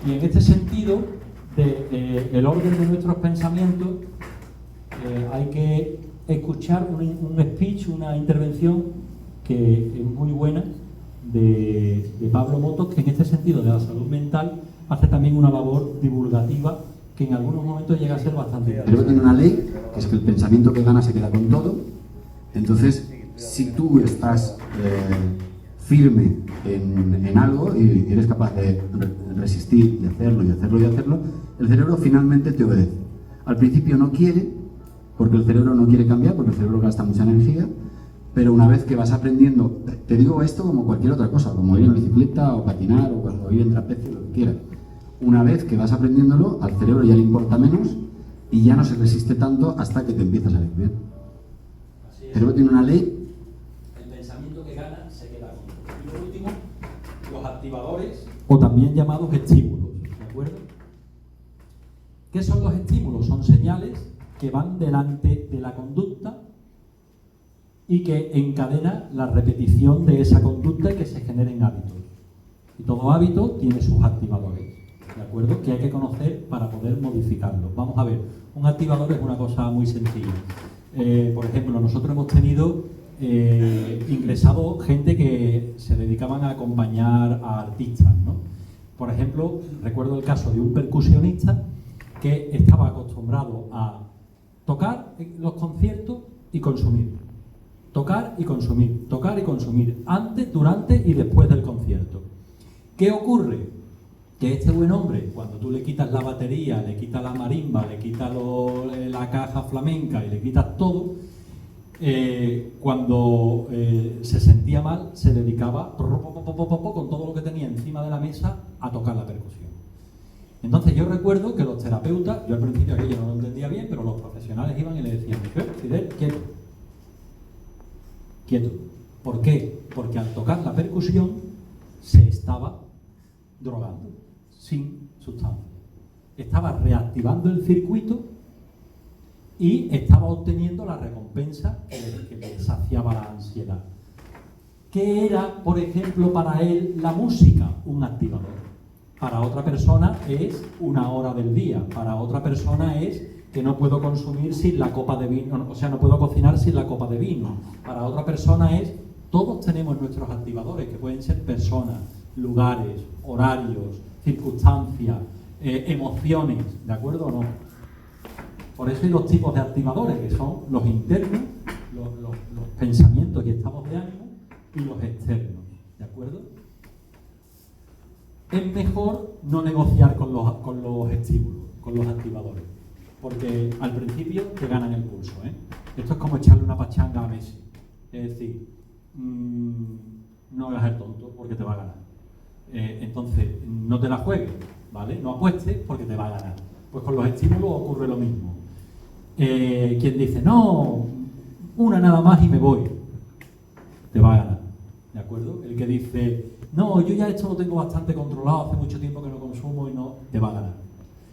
Y en este sentido, el orden de nuestros pensamientos, hay que escuchar un speech, una intervención que es muy buena de Pablo Motos, que en este sentido de la salud mental hace también una labor divulgativa que en algunos momentos llega a ser bastante El cerebro tiene una ley, que es que el pensamiento que gana se queda con todo. Entonces, si tú estás firme en algo y eres capaz de resistir y hacerlo y hacerlo y hacerlo, el cerebro finalmente te obedece. Al principio no quiere, porque el cerebro no quiere cambiar, porque el cerebro gasta mucha energía, pero una vez que vas aprendiendo, te digo esto como cualquier otra cosa, como ir en bicicleta o patinar o ir en trapecio, lo que quieras. Una vez que vas aprendiéndolo, al cerebro ya le importa menos y ya no se resiste tanto hasta que te empiezas a salir bien. El cerebro tiene una ley. El pensamiento que gana se queda con todo. Y por último, los activadores, o también llamados estímulos, ¿de acuerdo? ¿Qué son los estímulos? Son señales que van delante de la conducta y que encadena la repetición de esa conducta y que se generen hábitos. Y todo hábito tiene sus activadores, ¿de acuerdo? Que hay que conocer para poder modificarlo. Vamos a ver, un activador es una cosa muy sencilla. Por ejemplo, nosotros hemos tenido ingresado gente que se dedicaban a acompañar a artistas, ¿no? Por ejemplo, recuerdo el caso de un percusionista que estaba acostumbrado a tocar en los conciertos y consumir. Tocar y consumir, tocar y consumir, antes, durante y después del concierto. ¿Qué ocurre? Que este buen hombre, cuando tú le quitas la batería, le quitas la marimba, le quitas la caja flamenca y le quitas todo, cuando se sentía mal, se dedicaba con todo lo que tenía encima de la mesa a tocar la percusión. Entonces yo recuerdo que los terapeutas, yo al principio aquello no lo entendía bien, pero los profesionales iban y le decían: Fidel, quieto. Quieto. ¿Por qué? Porque al tocar la percusión se estaba drogando sin sustancia. Estaba reactivando el circuito y estaba obteniendo la recompensa que le saciaba la ansiedad. ¿Qué era, por ejemplo, para él la música? Un activador. Para otra persona es una hora del día. Para otra persona es que no puedo consumir sin la copa de vino, o sea, no puedo cocinar sin la copa de vino. Para otra persona es, todos tenemos nuestros activadores, que pueden ser personas, lugares, horarios, circunstancias, emociones, ¿de acuerdo o no? Por eso hay dos tipos de activadores, que son los internos, los pensamientos y estados de ánimo, y los externos, ¿de acuerdo? Es mejor no negociar con los estímulos, con los activadores, porque al principio te ganan el pulso, ¿eh? Esto es como echarle una pachanga a Messi, es decir, no hagas el tonto porque te va a ganar. Entonces, no te la juegues, ¿vale? No apuestes porque te va a ganar. Pues con los estímulos ocurre lo mismo. Quien dice, no, una nada más y me voy, te va a ganar, ¿de acuerdo? El que dice, no, yo ya esto lo tengo bastante controlado, hace mucho tiempo que no consumo y no, te va a ganar.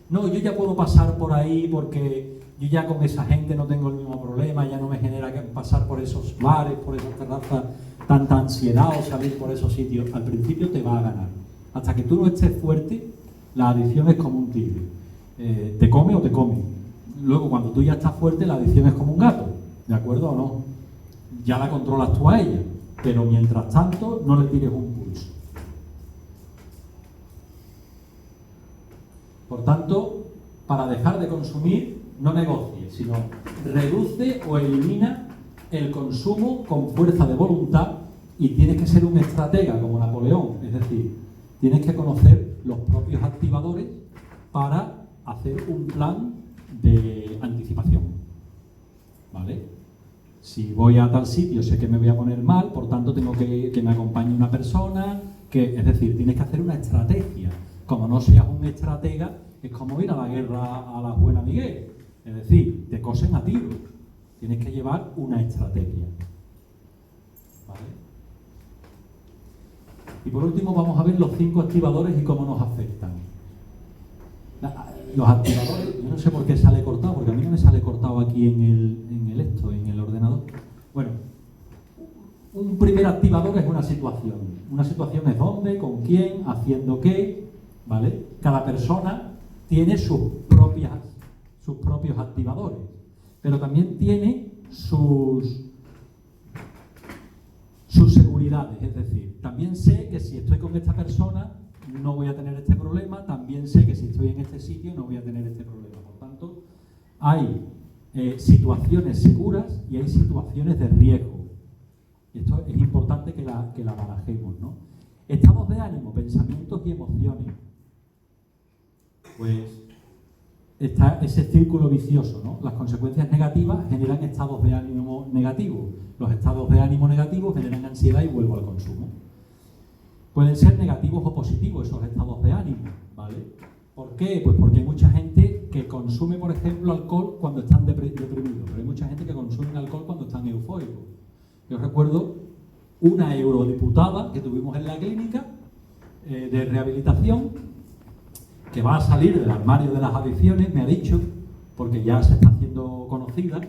No, yo ya puedo pasar por ahí porque yo ya con esa gente no tengo el mismo problema, ya no me genera que pasar por esos bares, por esas terrazas, tanta ansiedad o salir por esos sitios. Al principio te va a ganar. Hasta que tú no estés fuerte, la adicción es como un tigre. Te come o te come. Luego, cuando tú ya estás fuerte, la adicción es como un gato. ¿De acuerdo o no? Ya la controlas tú a ella. Pero mientras tanto, no le tires un pulso. Por tanto, para dejar de consumir, no negocies, sino reduce o elimina el consumo con fuerza de voluntad, y tienes que ser un estratega como Napoleón, es decir, tienes que conocer los propios activadores para hacer un plan de anticipación, ¿vale? Si voy a tal sitio sé que me voy a poner mal, por tanto tengo que me acompañe una persona, es decir, tienes que hacer una estrategia. Como no seas un estratega, es como ir a la guerra a la buena Miguel, es decir, te cosen a tiro. Tienes que llevar una estrategia, ¿vale? Y por último vamos a ver los 5 activadores y cómo nos afectan. los activadores, yo no sé por qué sale cortado, porque a mí no me sale cortado aquí en el ordenador. Bueno, un primer activador es una situación. Una situación es dónde, con quién, haciendo qué, ¿vale? Cada persona tiene sus propios activadores, pero también tiene sus seguridades, es decir, también sé que si estoy con esta persona no voy a tener este problema, también sé que si estoy en este sitio no voy a tener este problema. Por tanto, hay situaciones seguras y hay situaciones de riesgo. Y esto es importante que la barajemos, ¿no? Estados de ánimo, pensamientos y emociones. Pues está ese círculo vicioso, ¿no? Las consecuencias negativas generan estados de ánimo negativos. Los estados de ánimo negativos generan ansiedad y vuelvo al consumo. Pueden ser negativos o positivos esos estados de ánimo, ¿vale? ¿Por qué? Pues porque hay mucha gente que consume, por ejemplo, alcohol cuando están deprimidos, pero hay mucha gente que consume alcohol cuando están eufóricos. Yo recuerdo una eurodiputada que tuvimos en la clínica de rehabilitación, que va a salir del armario de las adicciones, me ha dicho, porque ya se está haciendo conocida,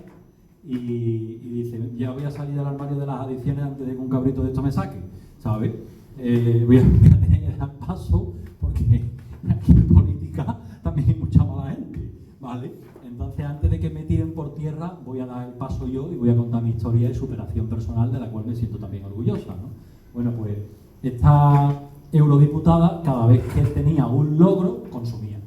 y dice, ya voy a salir del armario de las adicciones antes de que un cabrito de esto me saque, ¿sabes? Voy a tener que dar paso, porque aquí en política también hay mucha mala gente, ¿vale? Entonces, antes de que me tiren por tierra, voy a dar el paso yo y voy a contar mi historia de superación personal, de la cual me siento también orgullosa, ¿no? Bueno, pues esta eurodiputada, cada vez que tenía un logro, consumía.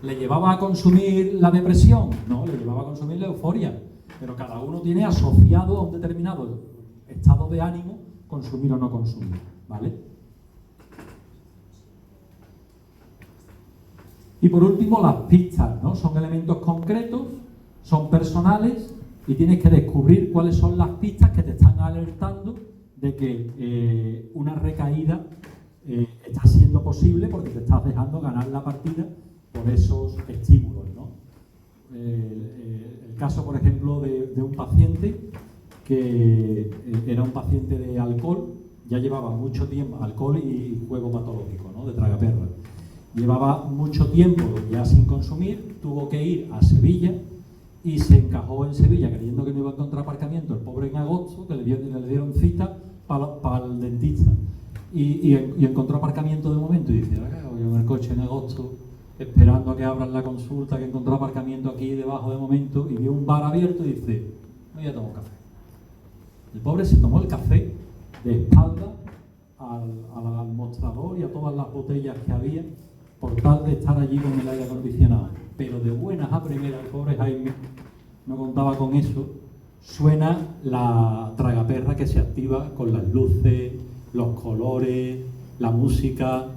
¿Le llevaba a consumir la depresión? No, le llevaba a consumir la euforia. Pero cada uno tiene asociado a un determinado estado de ánimo consumir o no consumir, ¿vale? Y por último, las pistas, ¿no? Son elementos concretos, son personales y tienes que descubrir cuáles son las pistas que te están alertando de que una recaída está siendo posible porque te estás dejando ganar la partida por esos estímulos, ¿no? El caso, por ejemplo, de un paciente que era un paciente de alcohol, ya llevaba mucho tiempo, alcohol y juego patológico, ¿no? De tragaperras. Llevaba mucho tiempo ya sin consumir, tuvo que ir a Sevilla y se encajó en Sevilla creyendo que no iba a encontrar aparcamiento, el pobre en agosto, que le dieron cita para el dentista. Y encontró aparcamiento de momento y dice, voy en el coche en agosto esperando a que abran la consulta, que encontró aparcamiento aquí debajo de momento, y vio un bar abierto y dice, no, ya tomo café. El pobre se tomó el café de espalda al mostrador y a todas las botellas que había por tal de estar allí con el aire acondicionado. Pero de buenas a primeras, el pobre Jaime no contaba con eso, suena la tragaperra que se activa con las luces, los colores, la música.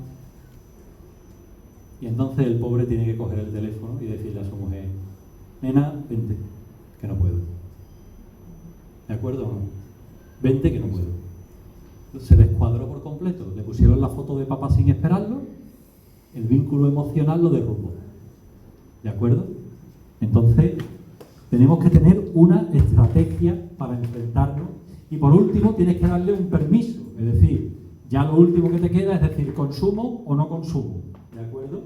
Y entonces el pobre tiene que coger el teléfono y decirle a su mujer, nena, vente, que no puedo. ¿De acuerdo o no? Vente, que no puedo. Se descuadró por completo. Le pusieron la foto de papá sin esperarlo, el vínculo emocional lo derrumbó. ¿De acuerdo? Entonces, tenemos que tener una estrategia para enfrentarnos. Y por último, tienes que darle un permiso. Es decir, ya lo último que te queda es decir, ¿consumo o no consumo? ¿De acuerdo?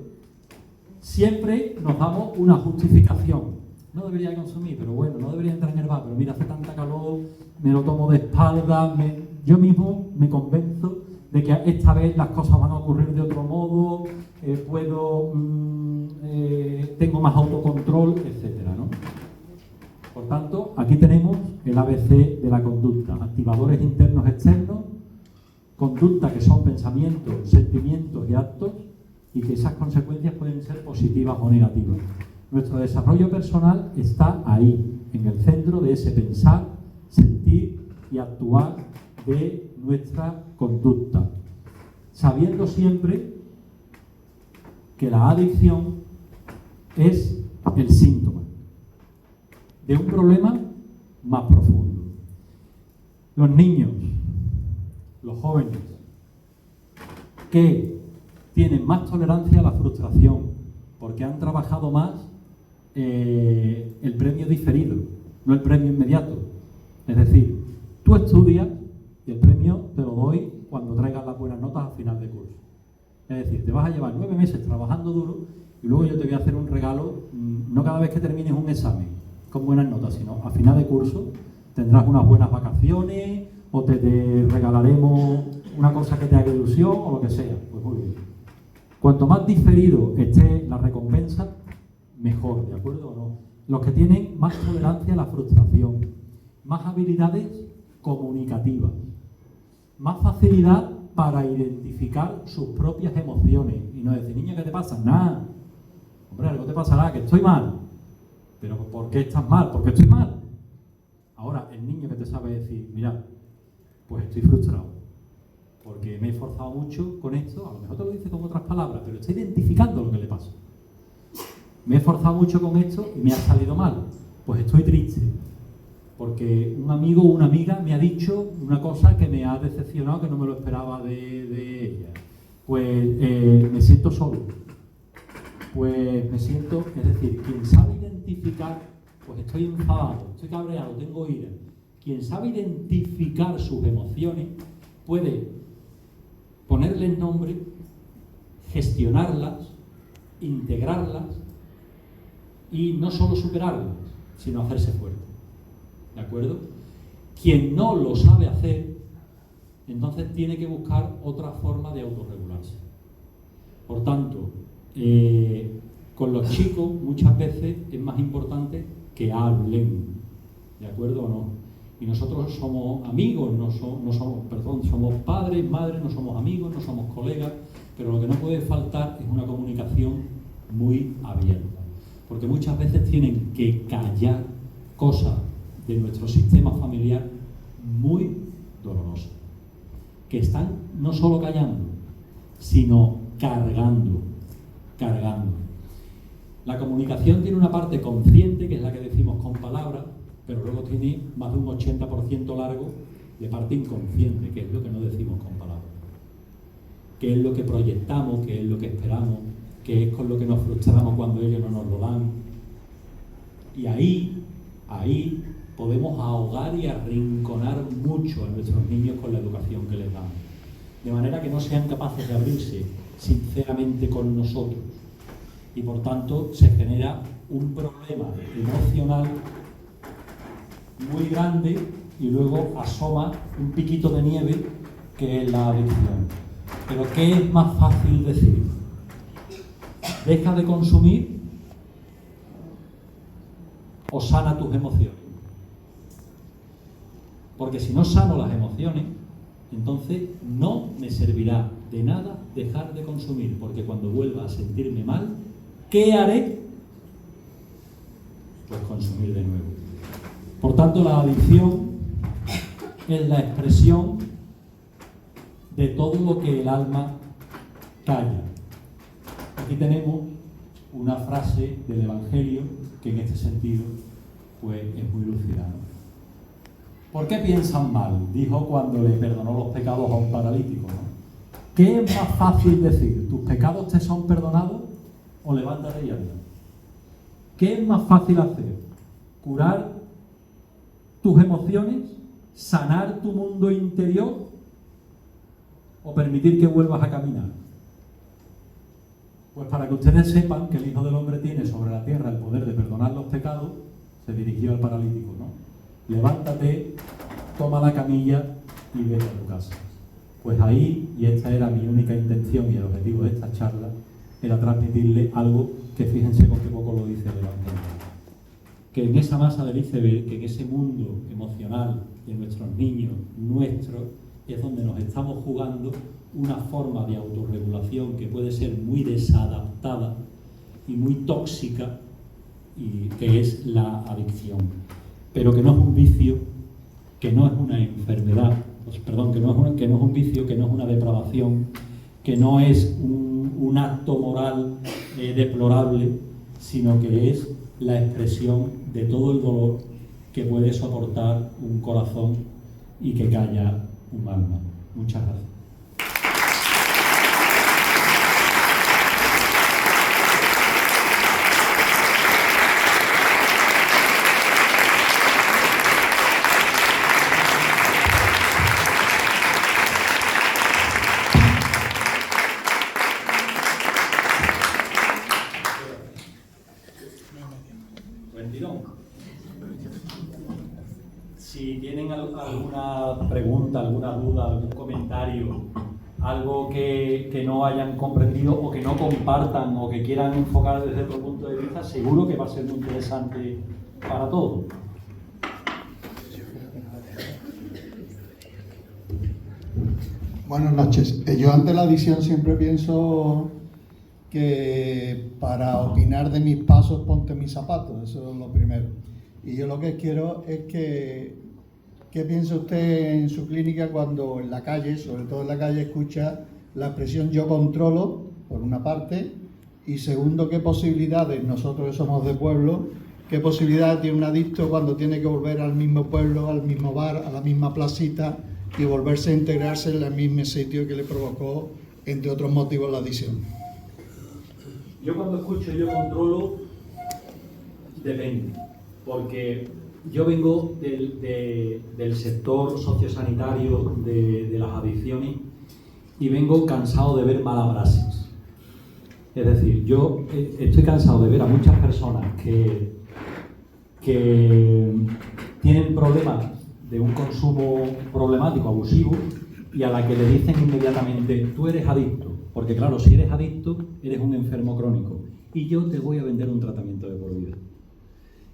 Siempre nos damos una justificación. No debería consumir, pero bueno, no debería entrar en el bar, pero mira, hace tanta calor, me lo tomo de espalda, yo mismo me convenzo de que esta vez las cosas van a ocurrir de otro modo, tengo más autocontrol, etcétera, ¿no? Por tanto, aquí tenemos el ABC de la conducta, activadores internos externos, conducta que son pensamientos, sentimientos y actos, y que esas consecuencias pueden ser positivas o negativas. Nuestro desarrollo personal está ahí, en el centro de ese pensar, sentir y actuar de nuestra conducta, sabiendo siempre que la adicción es el síntoma de un problema más profundo. Los niños, los jóvenes, que tienen más tolerancia a la frustración porque han trabajado más el premio diferido, no el premio inmediato. Es decir, tú estudias y el premio te lo doy cuando traigas las buenas notas al final de curso. Es decir, te vas a llevar 9 meses trabajando duro y Y luego yo te voy a hacer un regalo, no cada vez que termines un examen con buenas notas, sino a final de curso tendrás unas buenas vacaciones o te regalaremos una cosa que te haga ilusión o lo que sea. Pues muy bien. Cuanto más diferido esté la recompensa, mejor, ¿de acuerdo o no? Los que tienen más tolerancia a la frustración, más habilidades comunicativas, más facilidad para identificar sus propias emociones y no decir, niña, ¿qué te pasa? Nada. Hombre, algo te pasará, que estoy mal. Pero ¿por qué estás mal? Porque estoy mal. Ahora, el niño que te sabe decir, mira, pues estoy frustrado, porque me he esforzado mucho con esto, a lo mejor te lo dice con otras palabras, pero está identificando lo que le pasa. Me he esforzado mucho con esto y me ha salido mal, pues estoy triste, porque un amigo o una amiga me ha dicho una cosa que me ha decepcionado, que no me lo esperaba de ella. Pues me siento solo, pues me siento, es decir, quien sabe identificar, pues estoy enfadado, estoy cabreado, tengo ira. Quien sabe identificar sus emociones puede ponerles nombre, gestionarlas, integrarlas y no solo superarlas, sino hacerse fuerte. ¿De acuerdo? Quien no lo sabe hacer, entonces tiene que buscar otra forma de autorregularse. Por tanto, con los chicos muchas veces es más importante que hablen, ¿de acuerdo o no? Y nosotros somos amigos, somos padres, madres, no somos amigos, no somos colegas, pero lo que no puede faltar es una comunicación muy abierta, porque muchas veces tienen que callar cosas de nuestro sistema familiar muy dolorosas, que están no solo callando, sino cargando. La comunicación tiene una parte consciente, que es la que decimos con palabras, pero luego tiene más de un 80% largo de parte inconsciente, que es lo que no decimos con palabras, que es lo que proyectamos, que es lo que esperamos, que es con lo que nos frustramos cuando ellos no nos lo dan. Y ahí podemos ahogar y arrinconar mucho a nuestros niños con la educación que les damos, de manera que no sean capaces de abrirse sinceramente con nosotros, y por tanto se genera un problema emocional muy grande y luego asoma un piquito de nieve que es la adicción. Pero ¿qué es más fácil decir? ¿Deja de consumir o sana tus emociones? Porque si no sano las emociones, entonces no me servirá de nada dejar de consumir, porque cuando vuelva a sentirme mal, ¿qué haré? Pues consumir de nuevo. Por tanto, la adicción es la expresión de todo lo que el alma calla. Aquí tenemos una frase del Evangelio que en este sentido pues, es muy lúcida, ¿no? ¿Por qué piensan mal? Dijo cuando le perdonó los pecados a un paralítico, ¿no? ¿Qué es más fácil decir? ¿Tus pecados te son perdonados o levántate y anda? ¿Qué es más fácil hacer? ¿Curar tus emociones? ¿Sanar tu mundo interior? ¿O permitir que vuelvas a caminar? Pues para que ustedes sepan que el Hijo del Hombre tiene sobre la tierra el poder de perdonar los pecados, se dirigió al paralítico, ¿no? Levántate, toma la camilla y vete a tu casa. Pues ahí, y esta era mi única intención y el objetivo de esta charla, era transmitirle algo que fíjense con qué poco lo dice el Evangelio. Que en esa masa del iceberg, que en ese mundo emocional de nuestros niños, nuestros, es donde nos estamos jugando una forma de autorregulación que puede ser muy desadaptada y muy tóxica, y que es la adicción. Pero que no es un vicio, que no es una enfermedad, que no es un vicio, que no es una depravación, que no es un acto moral deplorable, sino que es la expresión de todo el dolor que puede soportar un corazón y que calla un alma. Muchas gracias. que no hayan comprendido o que no compartan o que quieran enfocar desde otro punto de vista, seguro que va a ser muy interesante para todos. Buenas noches. Yo ante la edición siempre pienso que para opinar de mis pasos ponte mis zapatos, eso es lo primero. Y yo lo que quiero es ¿qué piensa usted en su clínica cuando en la calle, sobre todo en la calle, escucha la expresión yo controlo, por una parte, y segundo, qué posibilidades, nosotros que somos de pueblo, qué posibilidades tiene un adicto cuando tiene que volver al mismo pueblo, al mismo bar, a la misma placita y volverse a integrarse en el mismo sitio que le provocó, entre otros motivos, la adicción? Yo cuando escucho yo controlo, depende, porque yo vengo del sector sociosanitario de las adicciones y vengo cansado de ver malabrases. Es decir, yo estoy cansado de ver a muchas personas que tienen problemas de un consumo problemático, abusivo, y a la que le dicen inmediatamente, tú eres adicto, porque claro, si eres adicto, eres un enfermo crónico, y yo te voy a vender un tratamiento de por vida.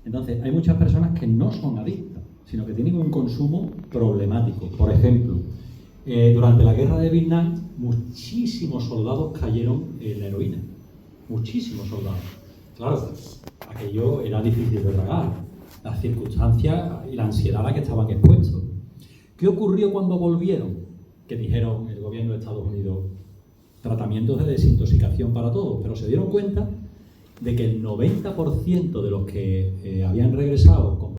Entonces, hay muchas personas que no son adictas, sino que tienen un consumo problemático. Por ejemplo, durante la guerra de Vietnam, muchísimos soldados cayeron en la heroína. Muchísimos soldados. Claro, aquello era difícil de tragar. Las circunstancias y la ansiedad a la que estaban expuestos. ¿Qué ocurrió cuando volvieron? Que dijeron el gobierno de Estados Unidos, tratamientos de desintoxicación para todos, pero se dieron cuenta de que el 90% de los que habían regresado